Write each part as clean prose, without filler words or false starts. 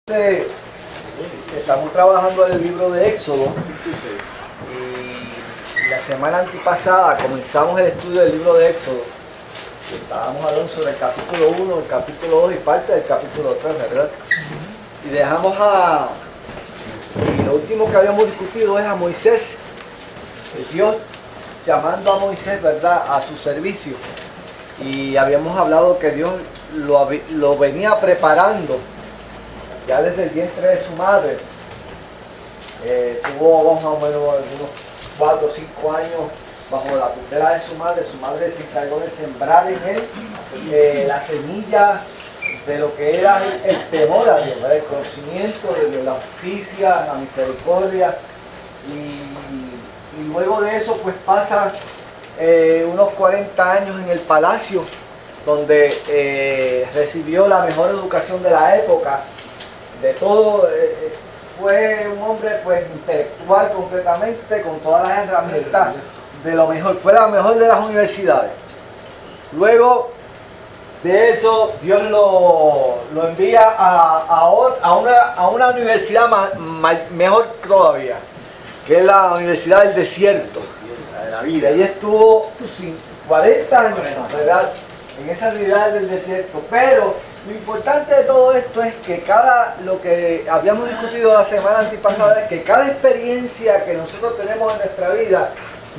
Estamos trabajando en el libro de Éxodo y la semana antepasada comenzamos el estudio del libro de Éxodo. Estábamos hablando sobre el capítulo 1, el capítulo 2 y parte del capítulo 3, ¿verdad? Y dejamos y lo último que habíamos discutido es a Moisés, Dios llamando a Moisés, ¿verdad?, a su servicio. Y habíamos hablado que Dios lo venía preparando ya desde el vientre de su madre. Tuvo más o menos algunos 4 o 5 años bajo la tutela de su madre. Su madre se encargó de sembrar en él la semilla de lo que era el temor a Dios, ¿verdad?, el conocimiento de la justicia, la misericordia. Y luego de eso pues pasa unos 40 años en el palacio, donde recibió la mejor educación de la época. De todo, fue un hombre pues intelectual completamente, con todas las herramientas de lo mejor, fue la mejor de las universidades. Luego de eso Dios lo envía a una universidad mejor todavía, que es la Universidad del Desierto. Y ahí estuvo 40 años, ¿verdad?, en esa universidad del desierto. Pero lo importante de todo esto es que lo que habíamos discutido la semana antepasada es que cada experiencia que nosotros tenemos en nuestra vida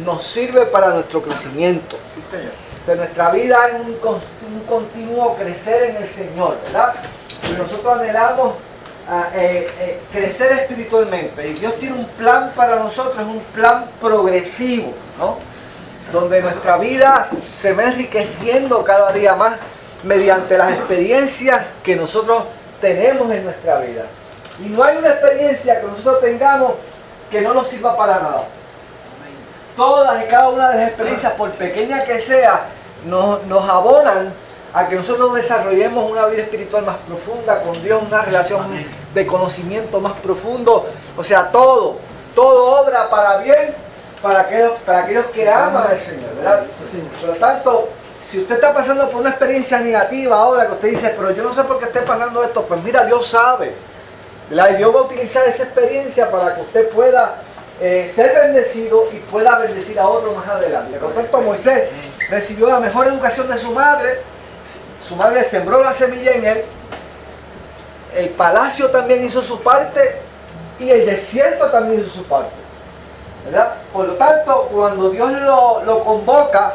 nos sirve para nuestro crecimiento. Sí, señor. O sea, nuestra vida es un continuo crecer en el Señor, ¿verdad? Y nosotros anhelamos crecer espiritualmente. Y Dios tiene un plan para nosotros, es un plan progresivo, ¿no?, donde nuestra vida se va enriqueciendo cada día más mediante las experiencias que nosotros tenemos en nuestra vida. Y no hay una experiencia que nosotros tengamos que no nos sirva para nada. Todas y cada una de las experiencias, por pequeña que sea, nos abonan a que nosotros desarrollemos una vida espiritual más profunda con Dios, una relación de conocimiento más profundo. O sea, todo obra para bien para aquellos que aman al Señor, ¿verdad? Por lo tanto, si usted está pasando por una experiencia negativa ahora, que usted dice, pero yo no sé por qué esté pasando esto, pues mira, Dios sabe, ¿verdad? Y Dios va a utilizar esa experiencia para que usted pueda ser bendecido y pueda bendecir a otro más adelante. Por lo tanto, Moisés recibió la mejor educación de su madre sembró la semilla en él, el palacio también hizo su parte y el desierto también hizo su parte, ¿verdad? Por lo tanto, cuando Dios lo convoca,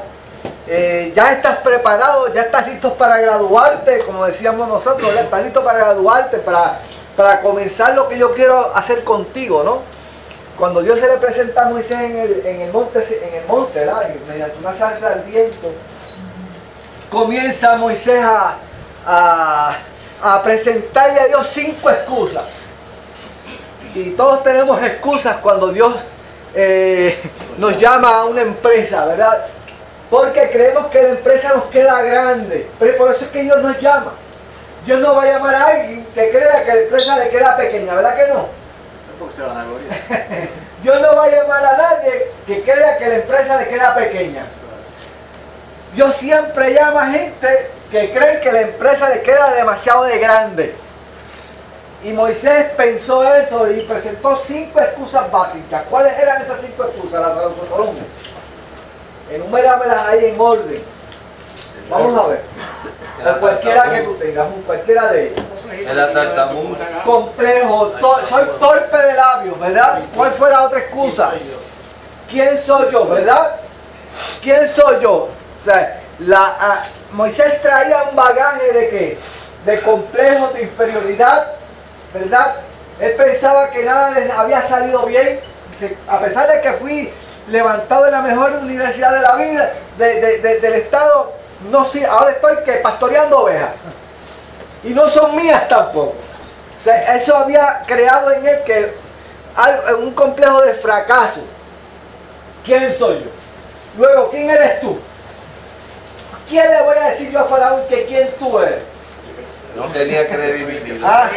ya estás preparado, ya estás listo para graduarte, como decíamos nosotros, ¿verdad? Estás listo para graduarte, para comenzar lo que yo quiero hacer contigo, ¿no? Cuando Dios se le presenta a Moisés en el monte, ¿verdad?, mediante una zarza al viento, comienza Moisés a presentarle a Dios 5 excusas. Y todos tenemos excusas cuando Dios nos llama a una empresa, ¿verdad? Porque creemos que la empresa nos queda grande. Pero por eso es que Dios nos llama. Dios no va a llamar a alguien que crea que la empresa le queda pequeña, ¿verdad que no? No porque se van a gloria. Dios no va a llamar a nadie que crea que la empresa le queda pequeña. Dios siempre llama a gente que cree que la empresa le queda demasiado de grande. Y Moisés pensó eso y presentó 5 excusas básicas. ¿Cuáles eran esas 5 excusas? Las columnas. Enuméramelas ahí en orden. Vamos a ver. O cualquiera que tú tengas, cualquiera de ellas. Era tartamudo. Complejo, soy torpe de labios, ¿verdad? ¿Cuál fue la otra excusa? ¿Quién soy yo, verdad? ¿Quién soy yo? O sea, Moisés traía un bagaje de ¿qué? De complejos, de inferioridad, ¿verdad? Él pensaba que nada les había salido bien. A pesar de que fui levantado en la mejor universidad de la vida, del estado, no sé, ahora estoy pastoreando ovejas. Y no son mías tampoco. O sea, eso había creado en él un complejo de fracaso. ¿Quién soy yo? Luego, ¿quién eres tú? ¿Quién le voy a decir yo a Faraón que quién tú eres? No tenía credibilidad.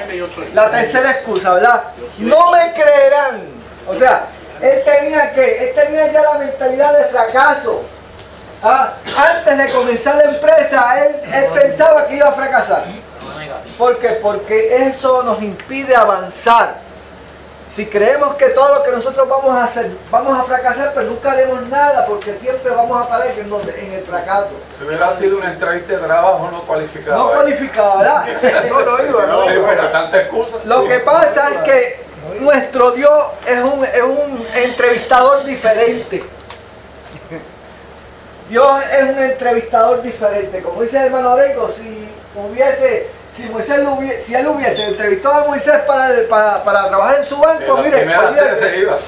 La tercera excusa, ¿verdad? No me creerán. O sea, él tenía ya la mentalidad de fracaso. Antes de comenzar la empresa, él pensaba que iba a fracasar. ¿Por qué? Porque eso nos impide avanzar. Si creemos que todo lo que nosotros vamos a hacer, vamos a fracasar, pero nunca haremos nada, porque siempre vamos a parar en el fracaso. Si hubiera sido una entrevista de trabajo, no cualificaba. No cualificaba, ¿verdad? No iba, no Sí, iba. porque tanta excusa. Lo que pasa es que nuestro Dios es un entrevistador diferente. Dios es un entrevistador diferente. Como dice el hermano Alengo, si él hubiese entrevistado a Moisés para trabajar en su banco, mire,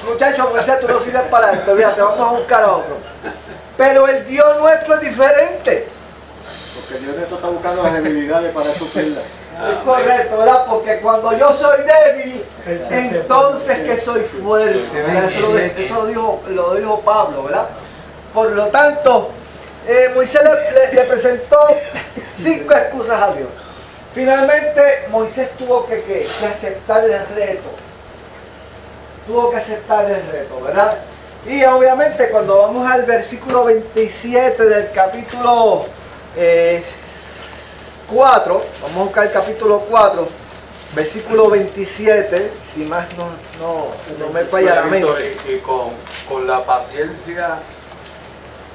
muchachos, Moisés, tú no sirves para esto, te vamos a buscar a otro. Pero el Dios nuestro es diferente. Porque Dios esto está buscando las debilidades para suplirlas. Es correcto, ¿verdad? Porque cuando yo soy débil, entonces que soy fuerte, ¿verdad? Eso lo dijo Pablo, ¿verdad? Por lo tanto, Moisés le presentó 5 excusas a Dios. Finalmente, Moisés tuvo que aceptar el reto. Tuvo que aceptar el reto, ¿verdad? Y obviamente cuando vamos al versículo 27 del capítulo 4, vamos a buscar el capítulo 4, versículo 27, si más no me falla la mente. Y con la paciencia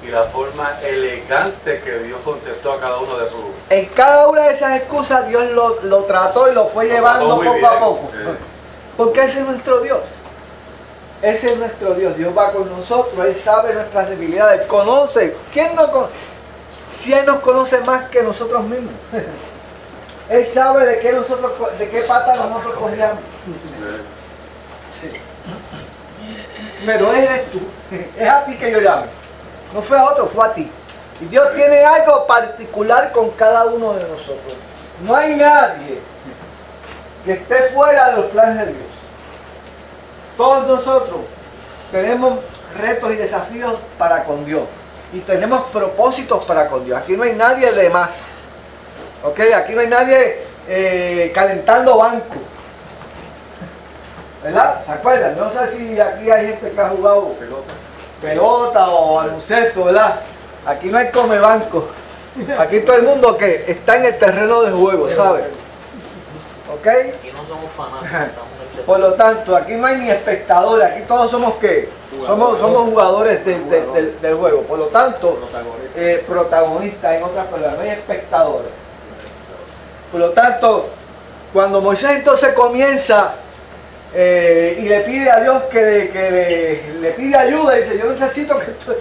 y la forma elegante que Dios contestó a cada uno de sus... En cada una de esas excusas Dios lo trató y lo fue llevando poco a poco. Porque ese es nuestro Dios. Ese es nuestro Dios. Dios va con nosotros. Él sabe nuestras debilidades. Conoce. ¿Quién no conoce? Si Él nos conoce más que nosotros mismos. Él sabe de qué pata nosotros cogíamos. Sí. Pero eres tú. Es a ti que yo llamo. No fue a otro, fue a ti. Y Dios tiene algo particular con cada uno de nosotros. No hay nadie que esté fuera de los planes de Dios. Todos nosotros tenemos retos y desafíos para con Dios. Y tenemos propósitos para con Dios. Aquí no hay nadie de más. ¿Ok? Aquí no hay nadie calentando banco. ¿Verdad? ¿Se acuerdan? No sé si aquí hay gente que ha jugado pelota o baloncesto, ¿verdad? Aquí no hay come banco. Aquí todo el mundo que está en el terreno de juego, ¿sabe? ¿Ok? Aquí no somos fanáticos. Por lo tanto, aquí no hay ni espectadores. Aquí todos somos ¿qué? Somos jugadores del juego. Por lo tanto, protagonistas, en otras palabras, no hay espectadores. Por lo tanto, cuando Moisés entonces comienza y le pide a Dios que le pide ayuda, dice, yo necesito que tú...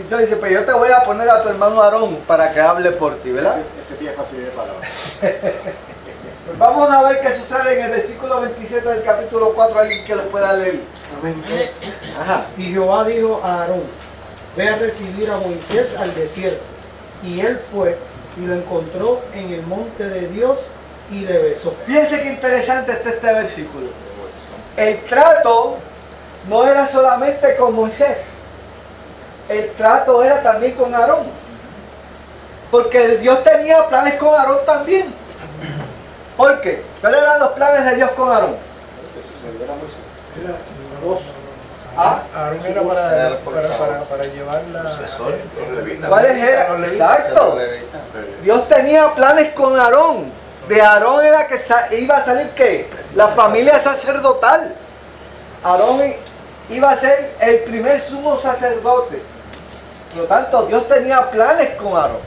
Yo dice, pues yo te voy a poner a tu hermano Aarón para que hable por ti, ¿verdad? Ese pie es fácil de palabras. Pues vamos a ver qué sucede en el versículo 27 del capítulo 4, alguien que lo pueda leer. Amén. Ajá. Y Jehová dijo a Aarón, ve a recibir a Moisés al desierto. Y él fue y lo encontró en el monte de Dios y le besó. Fíjense qué interesante está este versículo. El trato no era solamente con Moisés. El trato era también con Aarón. Porque Dios tenía planes con Aarón también. ¿Por qué? ¿Cuáles eran los planes de Dios con Aarón? Era la voz. ¿Ah? Aarón era para llevar la... ¿Cuáles eran? Exacto. Dios tenía planes con Aarón. De Aarón era que iba a salir ¿qué? La familia sacerdotal. Aarón iba a ser el primer sumo sacerdote. Por lo tanto, Dios tenía planes con Aarón.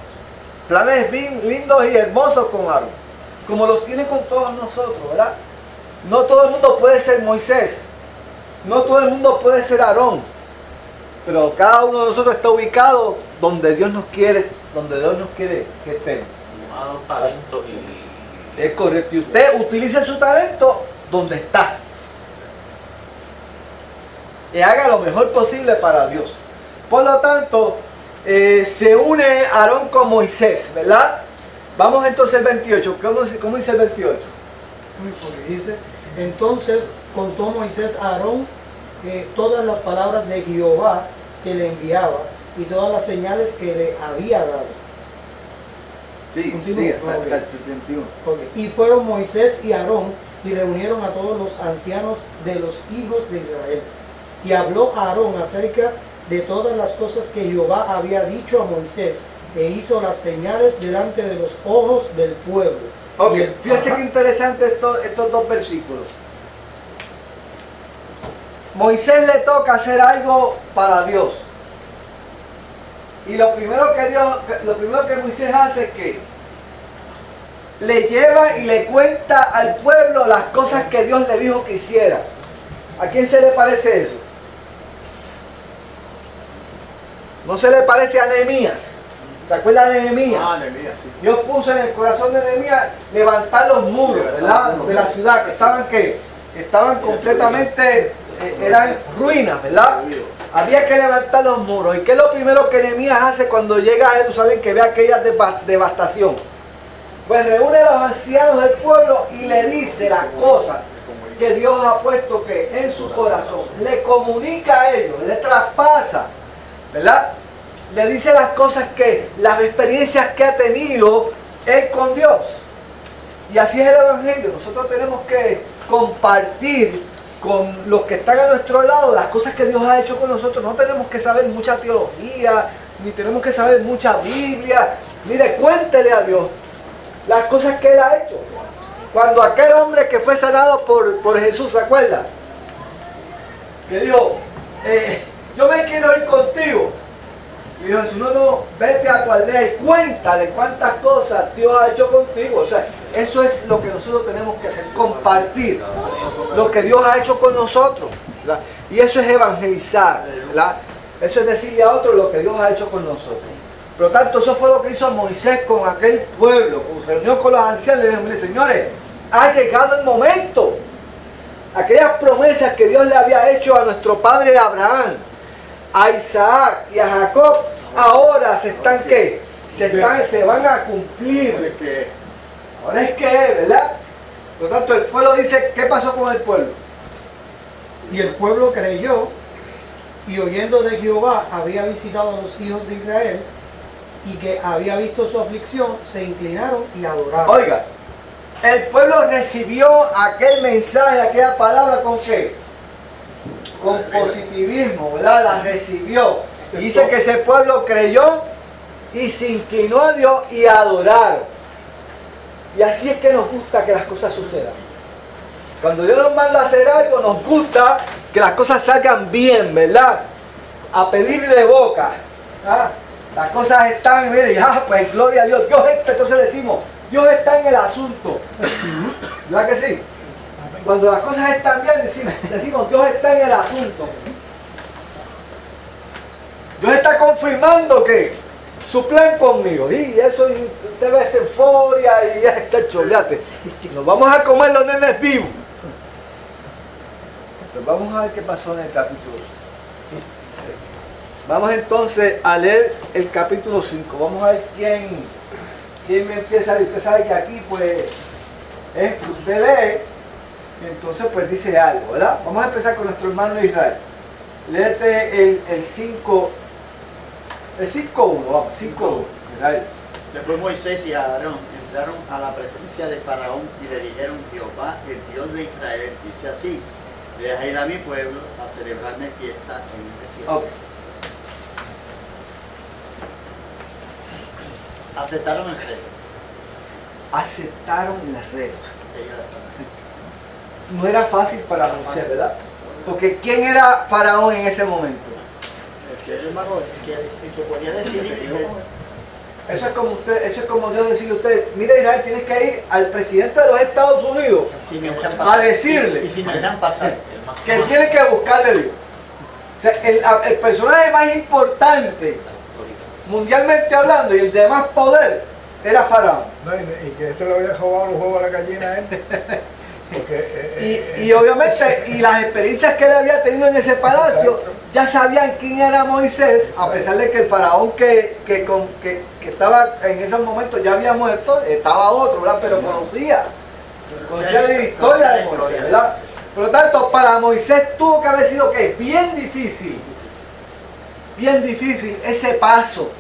Planes bien lindos y hermosos con Aarón. Como los tiene con todos nosotros, ¿verdad? No todo el mundo puede ser Moisés. No todo el mundo puede ser Aarón. Pero cada uno de nosotros está ubicado donde Dios nos quiere que estemos. Talentos y... Es correcto. Y usted utilice su talento donde está. Y haga lo mejor posible para Dios. Por lo tanto, se une Aarón con Moisés, ¿verdad? Vamos entonces al 28. ¿Cómo dice el 28? Porque dice, entonces contó Moisés a Aarón todas las palabras de Jehová que le enviaba y todas las señales que le había dado. Sí, Continúa. sí, hasta el 31. Okay. Y fueron Moisés y Aarón y reunieron a todos los ancianos de los hijos de Israel. Y habló a Aarón acerca de todas las cosas que Jehová había dicho a Moisés, e hizo las señales delante de los ojos del pueblo. Ok, fíjense qué interesante estos dos versículos. Moisés le toca hacer algo para Dios. Y lo primero que Moisés hace es que le lleva y le cuenta al pueblo las cosas que Dios le dijo que hiciera. ¿A quién se le parece eso? ¿No se le parece a Nehemías? ¿Se acuerda de Nehemías? Ah, Nehemías, sí. Dios puso en el corazón de Nehemías levantar los muros, ¿verdad? De la ciudad, que estaban completamente, eran ruinas, ¿verdad? Había que levantar los muros. ¿Y qué es lo primero que Nehemías hace cuando llega a Jerusalén, que ve aquella devastación? Pues reúne a los ancianos del pueblo y le dice las cosas que Dios ha puesto que en su corazón. Le comunica a ellos, le traspasa, ¿verdad? Le dice las cosas las experiencias que ha tenido él con Dios. Y así es el Evangelio. Nosotros tenemos que compartir con los que están a nuestro lado las cosas que Dios ha hecho con nosotros. No tenemos que saber mucha teología, ni tenemos que saber mucha Biblia. Mire, cuéntele a Dios las cosas que Él ha hecho. Cuando aquel hombre que fue sanado por Jesús, ¿se acuerda? Que dijo, yo me quiero ir contigo. Y dijo Jesús, no, vete a tu aldea y cuéntale cuántas cosas Dios ha hecho contigo. O sea, eso es lo que nosotros tenemos que hacer, compartir lo que Dios ha hecho con nosotros, ¿verdad? Y eso es evangelizar, ¿verdad? Eso es decirle a otros lo que Dios ha hecho con nosotros. Por lo tanto, eso fue lo que hizo Moisés con aquel pueblo. Reunió con los ancianos y le dijo, mire, señores, ha llegado el momento. Aquellas promesas que Dios le había hecho a nuestro padre Abraham, a Isaac y a Jacob, ahora se van a cumplir. Ahora es que, ¿verdad? Por lo tanto, el pueblo dice, ¿qué pasó con el pueblo? Y el pueblo creyó, y oyendo de Jehová había visitado a los hijos de Israel, y que había visto su aflicción, se inclinaron y adoraron. Oiga, el pueblo recibió aquel mensaje, aquella palabra, ¿con qué? Con positivismo, ¿verdad? La recibió. Y dice que ese pueblo creyó y se inclinó a Dios y adoraron. Y así es que nos gusta que las cosas sucedan. Cuando Dios nos manda a hacer algo, nos gusta que las cosas salgan bien, ¿verdad? A pedir de boca. ¿Ah? Las cosas están, mire, pues gloria a Dios. Dios está, entonces decimos, Dios está en el asunto. ¿Verdad que sí? Cuando las cosas están bien, decimos, Dios está en el asunto. Dios está confirmando que su plan conmigo. Y eso, usted ve esa euforia y ya está choleate. Nos vamos a comer los nenes vivos. Pues vamos a ver qué pasó en el capítulo 5. Vamos entonces a leer el capítulo 5. Vamos a ver quién me empieza a leer. Usted sabe que aquí pues usted lee y entonces pues dice algo, ¿verdad? Vamos a empezar con nuestro hermano Israel. Léete el 5. El 5.1, vamos, 5.1. Israel. Después Moisés y Aarón entraron a la presencia de Faraón y le dijeron, Jehová, el Dios de Israel, dice así, deja ir a mi pueblo a celebrarme fiesta en el desierto. Okay. Aceptaron el reto. Aceptaron el reto. No era fácil para Moisés, ¿verdad? Porque ¿quién era Faraón en ese momento? El que podía decidir. Eso es como Dios decirle a usted, mira Israel, tienes que ir al presidente de los Estados Unidos a decirle y si me dejan pasar que tiene que buscarle Dios. O sea, el personaje más importante mundialmente hablando y el de más poder era Faraón. No, y que se le había robado los huevos a la gallina a él. Porque, y obviamente, y las experiencias que él había tenido en ese palacio, ya sabían quién era Moisés, a pesar de que el faraón que estaba en esos momentos ya había muerto, estaba otro, ¿verdad? Pero conocía la historia de Moisés, ¿verdad? Por lo tanto, para Moisés tuvo que haber sido ¿qué? Bien difícil ese paso.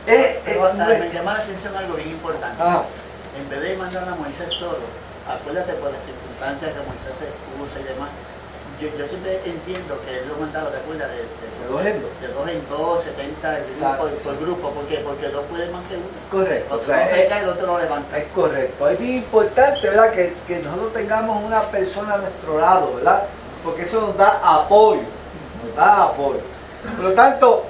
Me llama la atención algo bien importante. Ah. En vez de mandar a Moisés solo, acuérdate por las circunstancias que Moisés se puso y demás, yo siempre entiendo que él lo mandaba, ¿te acuerdas? De dos en dos. De 2 en 2, 70 por grupo. ¿Por qué? Porque 2 pueden más que uno. Correcto. O sea, se cae, el otro lo levanta. Es correcto. Es bien importante, ¿verdad? Que nosotros tengamos una persona a nuestro lado, ¿verdad? Porque eso nos da apoyo. Nos da apoyo. Por lo tanto,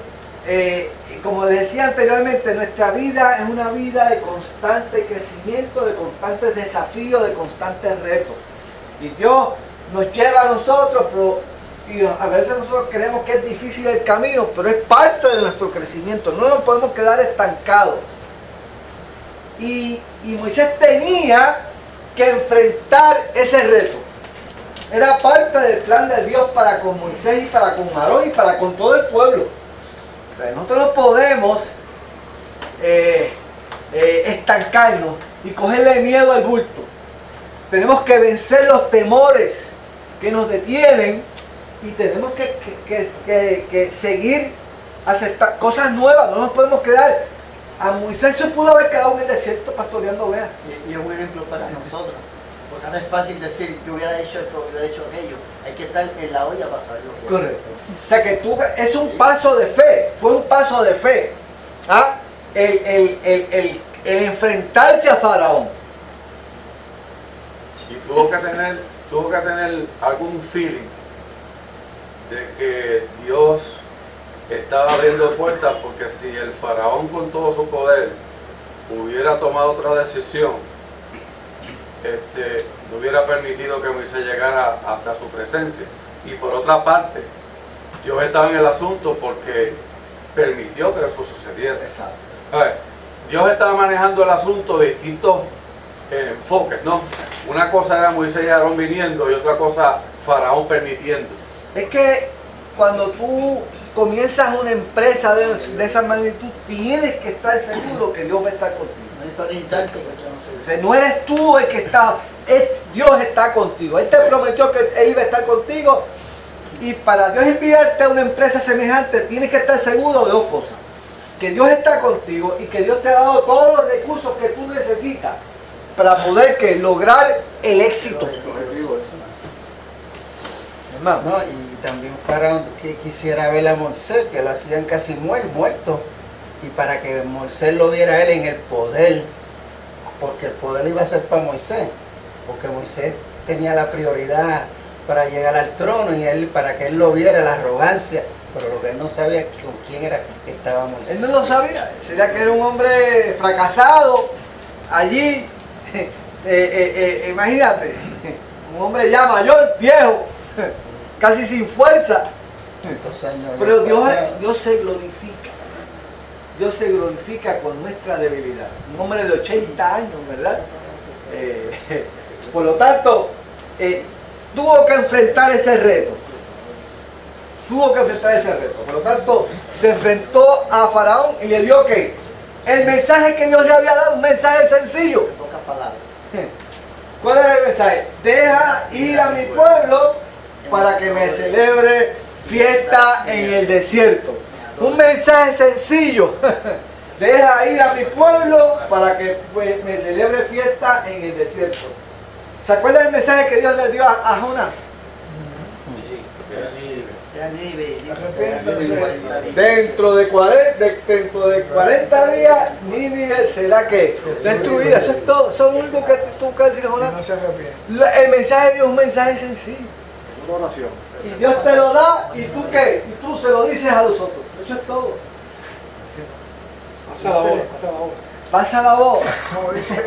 como les decía anteriormente, nuestra vida es una vida de constante crecimiento, de constantes desafíos, de constantes retos. Y Dios nos lleva a nosotros, y a veces nosotros creemos que es difícil el camino, pero es parte de nuestro crecimiento. No nos podemos quedar estancados. Y Moisés tenía que enfrentar ese reto. Era parte del plan de Dios para con Moisés y para con Aarón y para con todo el pueblo. O sea, nosotros no podemos estancarnos y cogerle miedo al bulto. Tenemos que vencer los temores que nos detienen y tenemos que seguir aceptar cosas nuevas. No nos podemos quedar. A Moisés se pudo haber quedado en el desierto pastoreando ovejas. Y es un ejemplo para nosotros. Porque no es fácil decir, yo hubiera hecho esto, hubiera hecho aquello. Hay que estar en la olla para saberlo. Correcto. O sea que es un paso de fe. Fue un paso de fe. ¿Ah? El enfrentarse a Faraón. Y tuvo que tener algún feeling de que Dios estaba abriendo puertas, porque si el faraón con todo su poder hubiera tomado otra decisión, no hubiera permitido que Moisés llegara hasta su presencia. Y por otra parte, Dios estaba en el asunto porque permitió que eso sucediera. Exacto. A ver, Dios estaba manejando el asunto de distintos enfoques, ¿no? Una cosa era Moisés y Aarón viniendo y otra cosa Faraón permitiendo. Es que cuando tú comienzas una empresa de esa magnitud, tienes que estar seguro que Dios va a estar contigo. No es para instante, porque no O sé. sea, no eres tú el que está, Dios está contigo. Él te prometió que Él iba a estar contigo, y para Dios enviarte a una empresa semejante tienes que estar seguro de dos cosas: que Dios está contigo y que Dios te ha dado todos los recursos que tú necesitas para poder lograr el éxito. Hermano. No, y también Faraón que quisiera ver a Moisés, que lo hacían casi muerto, y para que Moisés lo viera a él en el poder, porque el poder iba a ser para Moisés, porque Moisés tenía la prioridad para llegar al trono, y él, para que él lo viera, la arrogancia, pero lo que él no sabía con quién era que estaba Moisés. Él no lo sabía, sería que era un hombre fracasado allí, imagínate, un hombre ya mayor, viejo, casi sin fuerza. 2 años. Pero Dios se glorifica. Dios se glorifica con nuestra debilidad. Un hombre de 80 años, ¿verdad? Por lo tanto, tuvo que enfrentar ese reto. Por lo tanto, se enfrentó a Faraón y le dio ¿qué? El mensaje que Dios le había dado, un mensaje sencillo. En pocas palabras. ¿Cuál era el mensaje? Deja ir a mi pueblo para que me celebre fiesta en el desierto. Un mensaje sencillo. Deja ir a mi pueblo para que me celebre fiesta en el desierto. ¿Se acuerdan del mensaje que Dios le dio a Jonás? Dentro de 40 días, Nínive será que destruida. Eso es todo. Eso es lo único que tú puedes decir, Jonás. No se arrepiente. El mensaje de Dios es un mensaje sencillo. Una oración. Y Dios te lo da, ¿y tú qué? Y tú se lo dices a los otros. Eso es todo. Pasa la voz, pasa la voz. Pasa la voz. Como decía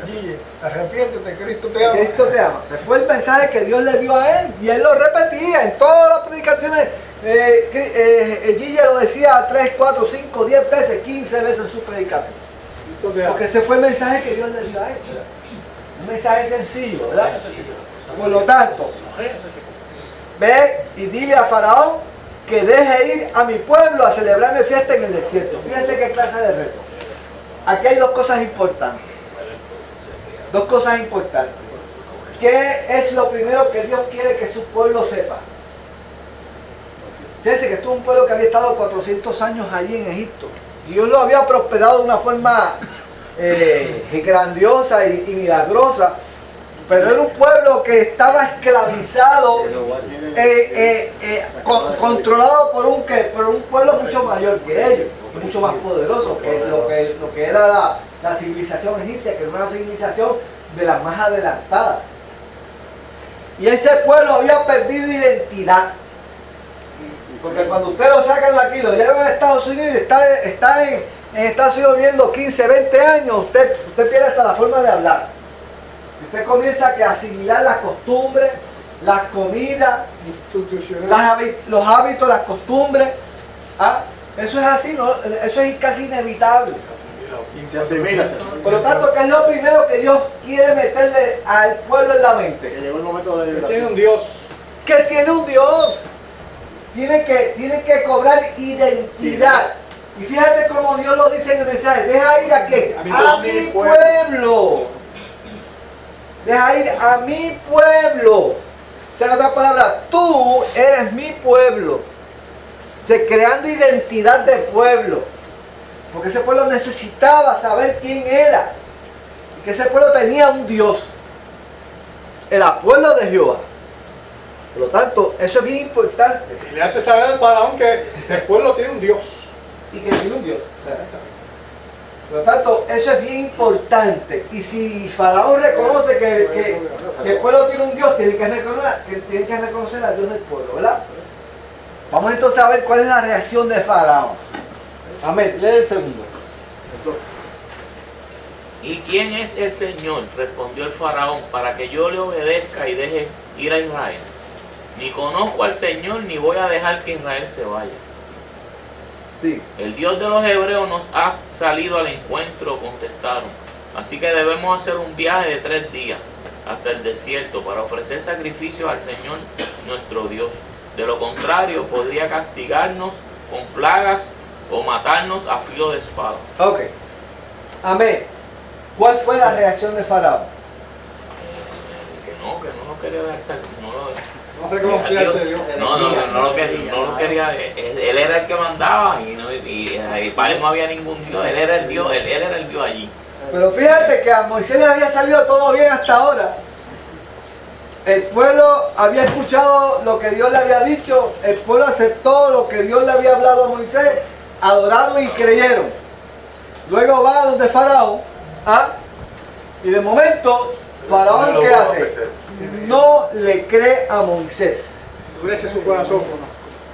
Guille, arrepiéntete, Cristo te ama. Cristo te ama. Se fue el mensaje que Dios le dio a él y él lo repetía en todas las predicaciones. Guille lo decía 3, 4, 5, 10 veces, 15 veces en su predicación. Porque ese fue el mensaje que Dios le dio a él. ¿Verdad? Un mensaje sencillo, ¿verdad? Por lo tanto, ve y dile a Faraón que deje ir a mi pueblo a celebrarme fiesta en el desierto. Fíjense qué clase de reto. Aquí hay dos cosas importantes. ¿Qué es lo primero que Dios quiere que su pueblo sepa? Fíjense que esto es un pueblo que había estado 400 años allí en Egipto. Dios lo había prosperado de una forma grandiosa y milagrosa. Pero era un pueblo que estaba esclavizado, controlado por un pueblo mucho mayor que ellos, mucho más poderoso que lo que era la civilización egipcia, que era una civilización de las más adelantadas. Y ese pueblo había perdido identidad. Porque cuando usted lo sacan de aquí, lo llevan a Estados Unidos, está en Estados Unidos viviendo 15, 20 años, usted pierde hasta la forma de hablar. Usted comienza a asimilar las costumbres, las comidas, los hábitos, las costumbres. ¿Ah? Eso es así, ¿no? Eso es casi inevitable. Se asimila. Por lo tanto, ¿qué es lo primero que Dios quiere meterle al pueblo en la mente? Que llegó el momento de la liberación. Tiene un Dios. Que tiene un Dios. Tiene que cobrar identidad. Y fíjate cómo Dios lo dice en el mensaje. Deja ir a qué? A mi pueblo. Deja ir a mi pueblo. O sea, en otras palabras, tú eres mi pueblo. O sea, creando identidad de pueblo. Porque ese pueblo necesitaba saber quién era. Y que ese pueblo tenía un Dios. Era pueblo de Jehová. Por lo tanto, eso es bien importante. Y le hace saber al faraón que el pueblo tiene un Dios. Y que tiene un Dios. O sea, por lo tanto, eso es bien importante. Y si Faraón reconoce que el pueblo tiene un Dios, tiene que reconocer al Dios del pueblo, ¿verdad? Vamos entonces a ver cuál es la reacción de Faraón. Amén. Lee el segundo. ¿Y quién es el Señor? Respondió el faraón, para que yo le obedezca y deje ir a Israel. Ni conozco al Señor, ni voy a dejar que Israel se vaya. Sí. El Dios de los hebreos nos ha salido al encuentro, contestaron. Así que debemos hacer un viaje de 3 días hasta el desierto para ofrecer sacrificios al Señor nuestro Dios. De lo contrario, podría castigarnos con plagas o matarnos a filo de espada. Ok. Amén. ¿Cuál fue la reacción de Faraón? Que no nos quería dejar salir. No reconocía ese Dios. No lo quería. Él era el que mandaba y para él no había ningún Dios. Él era el Dios, él era el Dios allí. Pero fíjate que a Moisés le había salido todo bien hasta ahora. El pueblo había escuchado lo que Dios le había dicho, el pueblo aceptó lo que Dios le había hablado a Moisés, adoraron y creyeron. Luego va donde Faraón, ¿ah? Y de momento, Faraón, ¿qué hace? No le cree a Moisés. Endurece su corazón.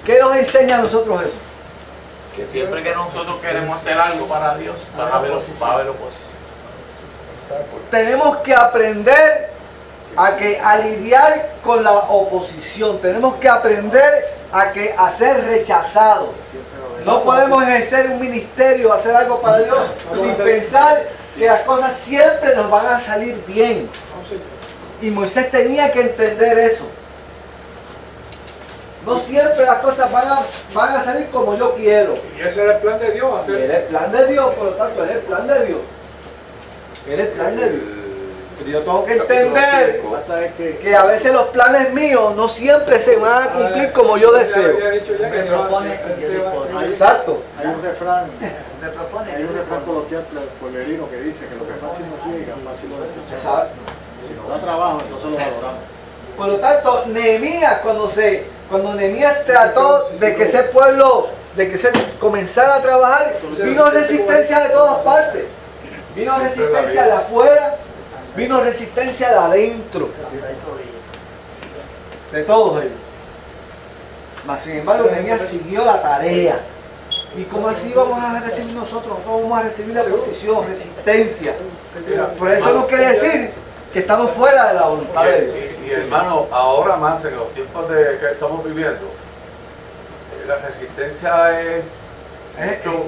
¿Qué nos enseña a nosotros eso? Que siempre que nosotros queremos hacer algo para Dios, va a haber oposición. Tenemos que aprender a lidiar con la oposición. Tenemos que aprender a ser rechazados. No podemos ejercer un ministerio, hacer algo para Dios sin pensar que las cosas siempre nos van a salir bien. Y Moisés tenía que entender eso. No siempre las cosas van a salir como yo quiero. Y ese era el plan de Dios. Era el plan de Dios, por lo tanto, era el plan de Dios. Era el plan de Dios. Pero yo tengo que entender que a veces los planes míos no siempre se van a cumplir como yo deseo. Exacto. Hay un refrán coloquial pueblerino que dice que lo que fácil nos llega, fácil lo desechamos. Exacto. Si nos da trabajo, entonces lo valoramos. Por lo tanto, Nehemías, cuando Nehemías trató de que ese pueblo, comenzara a trabajar, vino resistencia de todas partes. Vino resistencia de afuera, vino resistencia de adentro. De todos ellos. Mas sin embargo, Nehemías siguió la tarea. ¿Y cómo así vamos a recibir nosotros? ¿Cómo vamos a recibir la oposición, resistencia? Por eso no quiere decir que estamos fuera de la voluntad de Dios. Y hermano, ahora más en los tiempos que estamos viviendo, la resistencia es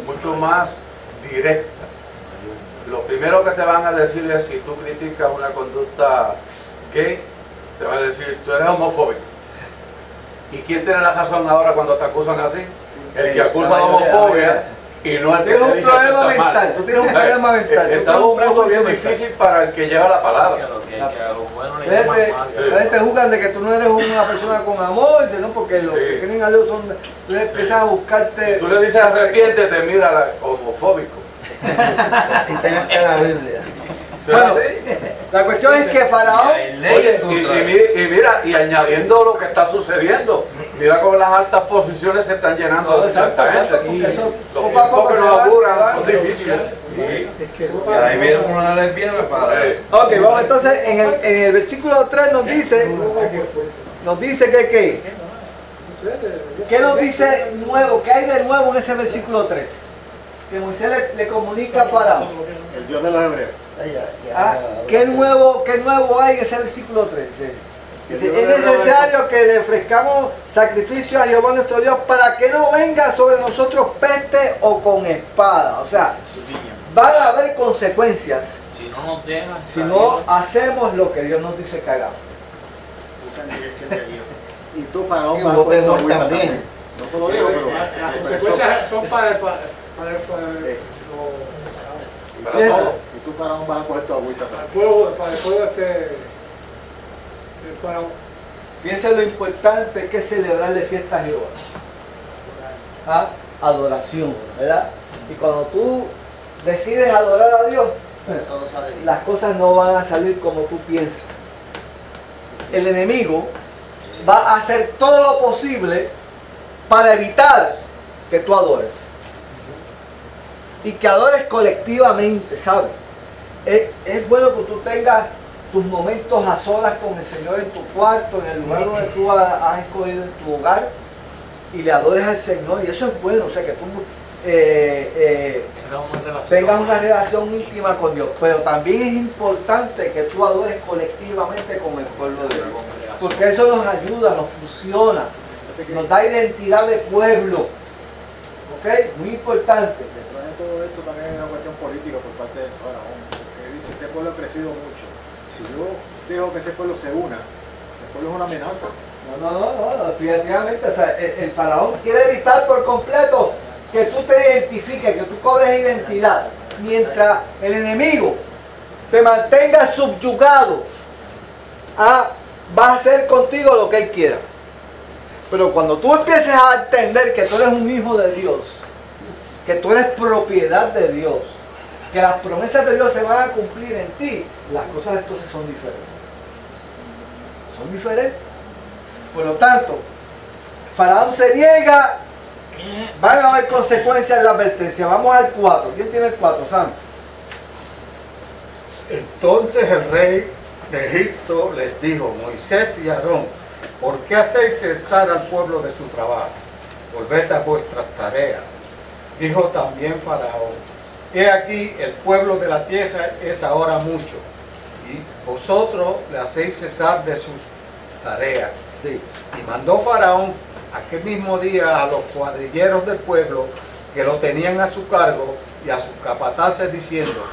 mucho más directa. Lo primero que te van a decir es, si tú criticas una conducta gay, te van a decir, tú eres homofóbico. ¿Y quién tiene la razón ahora cuando te acusan así? El que acusa de homofobia y no el que te dice que está mal. Tú tienes un problema mental. Estamos en un mundo bien difícil para el que lleva la palabra. Te juzgan de que tú no eres una persona con amor, sino porque los que tienen a Dios son... Tú empiezas a buscarte... Tú le dices arrepiéntete, mira, homofóbico. Así tengas que la Biblia. Bueno, la cuestión es que Faraón, Oye, y mira, y añadiendo lo que está sucediendo, mira cómo las altas posiciones se están llenando de tanta gente. porque eso Los poco a tiempos poco que se nos van, apuran son se van. difíciles. Y ahí viene una lesbiana para. Ok, vamos entonces en el versículo 3 nos dice que ¿qué? ¿Qué nos dice nuevo? ¿Qué hay de nuevo en ese versículo 3? Que Moisés le comunica a Faraón. El Dios de los hebreos. ¿Qué nuevo hay en ese versículo 3? Dice, es necesario que le ofrezcamos sacrificio a Jehová nuestro Dios para que no venga sobre nosotros peste o con espada. O sea, van a haber consecuencias Si no nos deja, si no hacemos lo que Dios nos dice que hagamos. Buscan dirección de Dios. Y tú, Faraón, Y vas a vos poner tu temor agüita también. No se lo digo, pero... Las consecuencias son para el Piensa. Y tú, Faraón, vas a coger tu agüita también. pueblo del faraón. Fíjense lo importante que es celebrarle fiesta a Jehová. Adoración, ¿verdad? Y cuando tú decides adorar a Dios, Todo sale bien. las cosas no van a salir como tú piensas. El enemigo va a hacer todo lo posible para evitar que tú adores. Y que adores colectivamente, ¿sabes? Es bueno que tú tengas tus momentos a solas con el Señor en tu cuarto, en el lugar donde tú has escogido en tu hogar, y le adores al Señor. Y eso es bueno, o sea, que tú tengas una relación íntima con Dios. Pero también es importante que tú adores colectivamente con el pueblo de Dios. Porque eso nos ayuda, nos fusiona, nos da identidad de pueblo. ¿Ok? Muy importante. Detrás de todo esto también hay una cuestión política por parte del Faraón. Porque dice, ese pueblo ha crecido mucho. Si yo dejo que ese pueblo se una, ese pueblo es una amenaza. No, definitivamente. O sea, el faraón quiere evitar por completo que tú te identifiques, que tú cobres identidad. Mientras el enemigo te mantenga subyugado, va a hacer contigo lo que él quiera. Pero cuando tú empieces a entender que tú eres un hijo de Dios, que tú eres propiedad de Dios, que las promesas de Dios se van a cumplir en ti, las cosas entonces son diferentes. Son diferentes. Por lo tanto, Faraón se niega, van a haber consecuencias en la advertencia. Vamos al 4. ¿Quién tiene el 4, Sam? Entonces el rey de Egipto les dijo, Moisés y Aarón, ¿por qué hacéis cesar al pueblo de su trabajo? Volved a vuestras tareas. Dijo también Faraón, he aquí el pueblo de la tierra es ahora mucho, y vosotros le hacéis cesar de sus tareas. Sí. Y mandó Faraón aquel mismo día a los cuadrilleros del pueblo que lo tenían a su cargo y a sus capataces diciendo,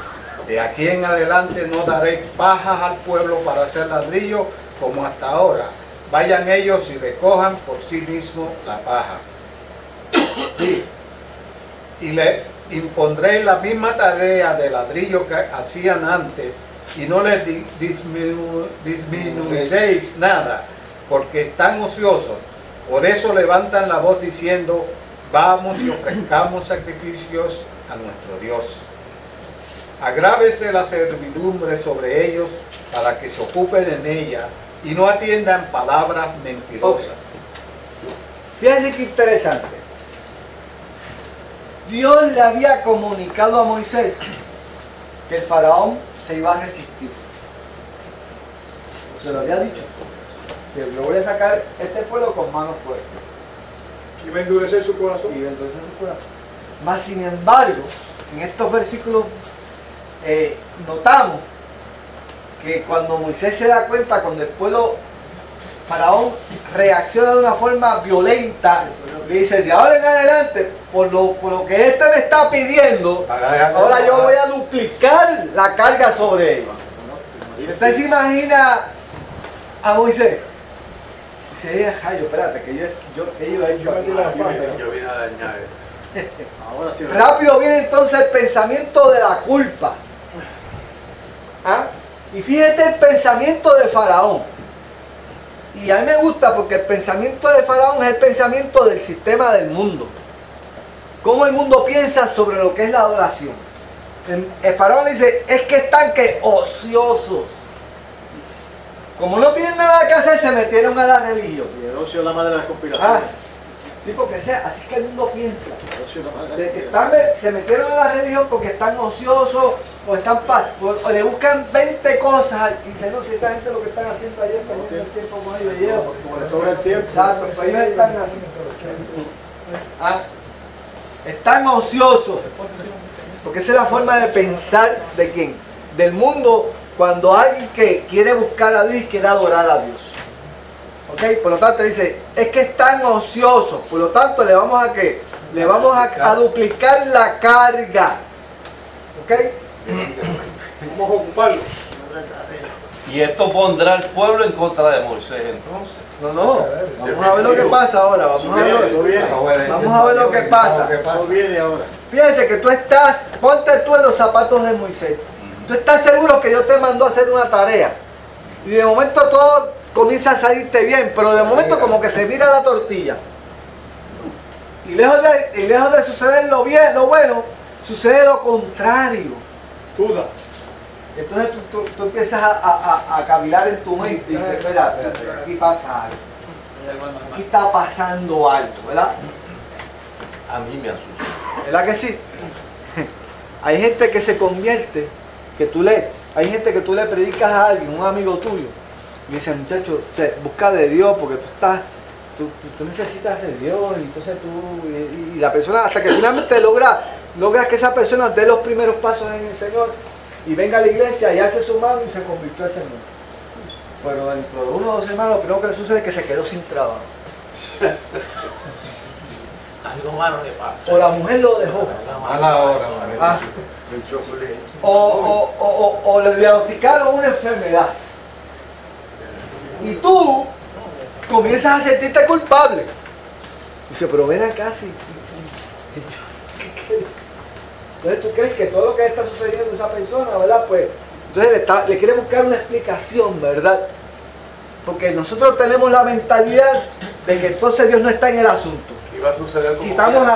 de aquí en adelante no daréis pajas al pueblo para hacer ladrillo como hasta ahora. Vayan ellos y recojan por sí mismos la paja. Sí. Y les impondréis la misma tarea de ladrillo que hacían antes y no les disminuiréis nada, porque están ociosos. Por eso levantan la voz diciendo, vamos y ofrezcamos sacrificios a nuestro Dios. Agrávese la servidumbre sobre ellos para que se ocupen en ella y no atiendan palabras mentirosas. Fíjense qué interesante. Dios le había comunicado a Moisés que el faraón se iba a resistir. Se lo había dicho. Yo voy a sacar este pueblo con manos fuertes. Y va a endurecer su corazón. Y entonces su corazón. Mas sin embargo, en estos versículos notamos que cuando Moisés se da cuenta, cuando el pueblo faraón reacciona de una forma violenta, le dice, de ahora en adelante, por lo que este me está pidiendo, ahora yo voy a duplicar la carga sobre él. ¿Usted se imagina a Moisés? Dice, Jayo, espérate, que yo he hecho aquí. Yo vine a dañar esto. Ahora sí. Rápido viene entonces el pensamiento de la culpa. Y fíjate el pensamiento de Faraón. Y a mí me gusta porque el pensamiento de Faraón es el pensamiento del sistema del mundo. Cómo el mundo piensa sobre lo que es la adoración. El faraón le dice, es que están que ociosos. Como no tienen nada que hacer, se metieron a la religión. Y el ocio es la madre de las conspiraciones. Sí, porque así es que el mundo piensa. El ocio es la madre de las Se metieron a la religión porque están ociosos o le buscan 20 cosas y dicen, no, si esta gente lo que están haciendo ayer perdiendo el tiempo con ellos llevan. Como le sobra el tiempo. Exacto, pues ellos están haciendo. Están ociosos. Porque esa es la forma de pensar de quién, del mundo, cuando alguien que quiere buscar a Dios y quiere adorar a Dios. ¿Ok? Por lo tanto dice, es que están ociosos, por lo tanto le vamos a ¿qué? Le vamos a duplicar la carga. ¿Ok? Vamos a ocuparlos. Y esto pondrá al pueblo en contra de Moisés entonces. No, vamos a ver lo que pasa ahora, vamos a ver lo que pasa. Eso viene ahora. Fíjense que tú estás, ponte tú en los zapatos de Moisés. Tú estás seguro que Dios te mandó a hacer una tarea. Y de momento todo comienza a salirte bien, pero de momento como que se vira la tortilla. Y lejos de suceder lo bueno, sucede lo contrario. Duda. Entonces tú empiezas a cavilar en tu mente y dices, espera, aquí pasa algo. Aquí está pasando algo, ¿verdad? A mí me asusta. ¿Verdad que sí? Hay gente que se convierte, hay gente que tú le predicas a alguien, un amigo tuyo, y dice, muchacho, busca de Dios porque tú necesitas de Dios, y entonces y la persona, hasta que finalmente logras que esa persona dé los primeros pasos en el Señor, y venga a la iglesia y hace su mano y se convirtió al Señor. Pero dentro de 1 o 2 semanas lo primero que le sucede es que se quedó sin trabajo. Algo malo le pasa. O la mujer lo dejó. A la hora. O le diagnosticaron una enfermedad. Y tú comienzas a sentirte culpable. Dice, pero ven acá, entonces tú crees que todo lo que está sucediendo a esa persona, ¿verdad? Pues entonces le quiere buscar una explicación, ¿verdad? Porque nosotros tenemos la mentalidad de que entonces Dios no está en el asunto. Iba a suceder como Quitamos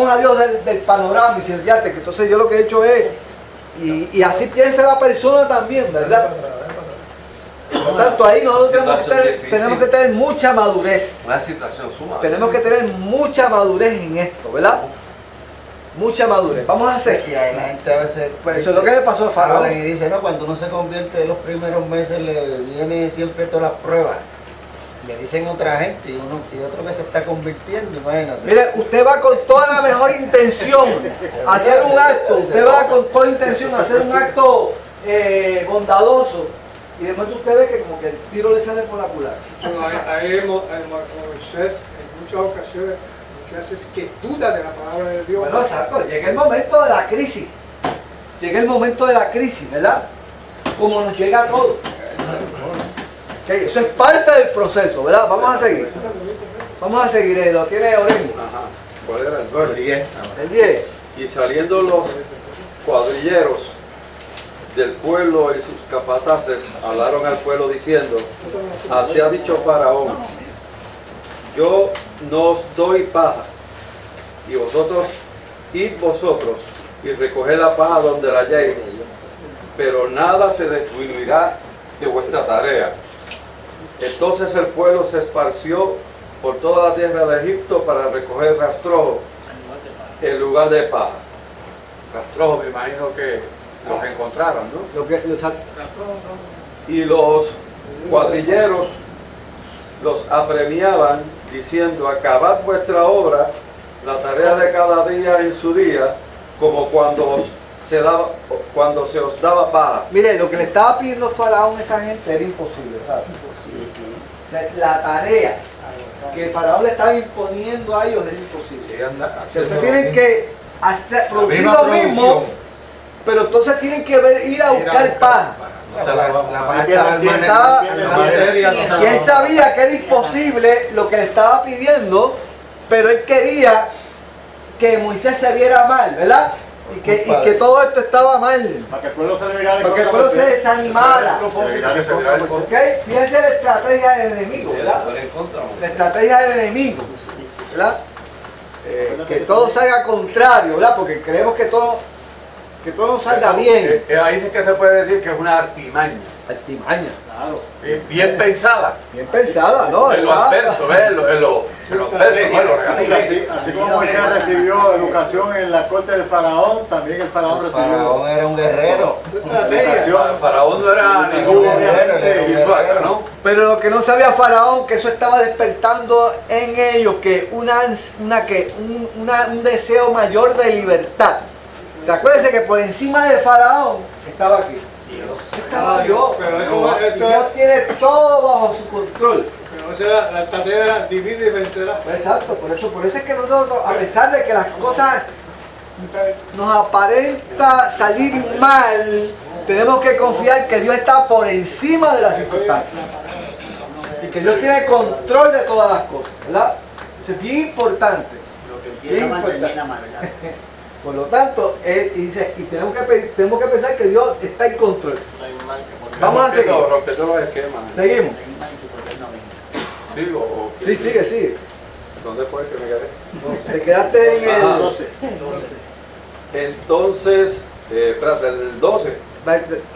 a Dios del panorama y decir, fíjate que entonces yo lo que he hecho es, y así piensa la persona también, ¿verdad? Por lo tanto, ahí nosotros tenemos que tener mucha madurez. Una situación suma. Tenemos que tener mucha madurez en esto, ¿verdad? Mucha madurez. Vamos a hacer. Y ahí la gente a veces. Pues eso es lo que le pasó a Faraón. Hablan y dice, no, cuando uno se convierte en los primeros meses le vienen siempre todas las pruebas. Le dicen a otra gente y otro que se está convirtiendo, imagínate. Mire, usted va con toda la mejor intención a hacer un acto. Usted va con toda intención a hacer un acto bondadoso. Y de momento usted ve que como que el tiro le sale por la culata. Ahí Moisés en muchas ocasiones lo que hace es que duda de la palabra de Dios. Bueno, exacto, llega el momento de la crisis. Llega el momento de la crisis, ¿verdad? Como nos llega a todos. Okay, eso es parte del proceso, ¿verdad? Vamos a seguir. Vamos a seguir, lo tiene Oren. Ajá. ¿Cuál era el 10. El 10. Y saliendo los cuadrilleros del pueblo y sus capataces hablaron al pueblo diciendo, así ha dicho Faraón, yo no os doy paja, y vosotros id vosotros y recoged la paja donde la halléis, pero nada se disminuirá de vuestra tarea. Entonces el pueblo se esparció por toda la tierra de Egipto para recoger rastrojo en lugar de paja. Rastrojo, me imagino que los encontraron, ¿no? Y los cuadrilleros los apremiaban diciendo, acabad vuestra obra, la tarea de cada día en su día, como cuando se os daba paja. Mire, lo que le estaba pidiendo Faraón a esa gente era imposible, ¿sabes? O sea, la tarea que Faraón le estaba imponiendo a ellos era imposible. Ustedes tienen que producir lo mismo, pero entonces tienen que ir a buscar paja. Y él sabía que era imposible lo que le estaba pidiendo, pero él quería que Moisés se viera mal, ¿verdad? Y que todo esto estaba mal. Para que el pueblo se le virara. Para que el pueblo se desanimara. ¿Ok? Fíjense la estrategia del enemigo, ¿verdad? La estrategia del enemigo, ¿verdad? Que todo salga contrario, ¿verdad? Porque creemos que que todo salga Eso, bien. Ahí sí que se puede decir que es una artimaña. Artimaña. Claro. Bien pensada. Bien pensada, ¿no? En lo adverso, ¿ves? En lo adverso, ¿no? En lo negativo. Así como Moisés recibió educación en la corte del faraón, también el faraón El recibió faraón era un guerrero. educación. El faraón no era ningún guerrero, visual, ¿no? Pero lo que no sabía Faraón, que eso estaba despertando en ellos, que un deseo mayor de libertad. ¿Se acuérdense que por encima de Faraón estaba aquí? Estaba Dios. Pero Y Dios tiene todo bajo su control. Pero esa era la estrategia, divide y vencerá. Exacto, por eso es que nosotros, a pesar de que las cosas nos aparenta salir mal, tenemos que confiar que Dios está por encima de las circunstancias y que Dios tiene control de todas las cosas, ¿verdad? Eso es bien importante. Lo que empieza mal termina mal, ¿verdad? Por lo tanto, y tenemos que pensar que Dios está en control. Vamos a seguir. Rompiendo los esquemas. Seguimos. ¿Sigo? ¿O Sí, sigue. ¿Dónde fue que me quedé? Te quedaste en el... 12. Entonces, espérate, el 12.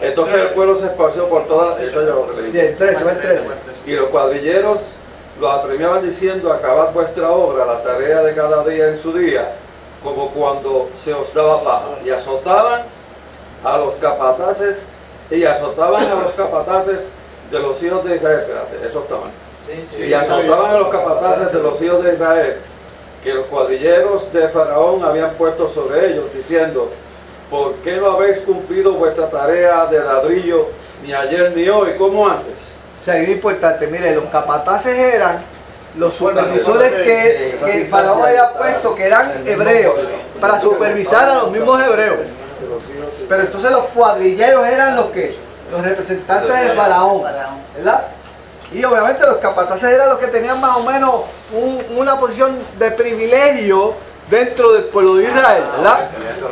Entonces el pueblo se esparció por toda... Eso ya lo leí. Sí, el 13, va el 13. Y los cuadrilleros los apremiaban diciendo: acabad vuestra obra, la tarea de cada día en su día, como cuando se os daba paja. Y azotaban a los capataces de los hijos de Israel. Espérate, eso estaban. Y azotaban a los capataces de los hijos de Israel, que los cuadrilleros de Faraón habían puesto sobre ellos, diciendo: ¿por qué no habéis cumplido vuestra tarea de ladrillo ni ayer ni hoy, como antes? O sea, es importante, mire, los capataces eran los supervisores que Faraón había puesto, que eran hebreos, para supervisar a los mismos hebreos. Pero entonces los cuadrilleros eran los representantes de Faraón, ¿verdad? Y obviamente los capataces eran los que tenían más o menos una posición de privilegio dentro del pueblo de Israel, ¿verdad? Dentro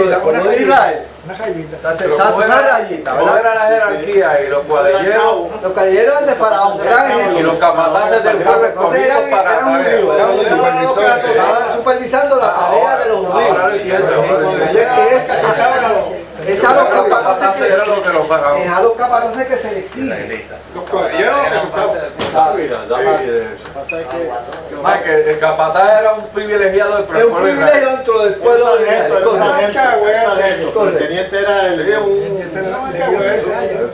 del pueblo de Israel. Una rayita. Exacto, una rayita, ¿Cómo ¿verdad? era la jerarquía? Y los cuadrilleros Los cuadrilleros eran de Faraón, eran y ejércitos. los capataces del pueblo Entonces escogidos para eran tarea. judíos, eran judíos. supervisores. Estaban supervisando la tarea de los Ahora lo judíos. entiendo. Entonces, es a los capataces Era lo que los es faraón. a los capataces que se les exige. Los cuadrilleros que se Pasa es que Más que el capataz era un privilegiado del Es un pueblo de Israel. privilegio dentro del pueblo de Israel. el teniente era el... Sí,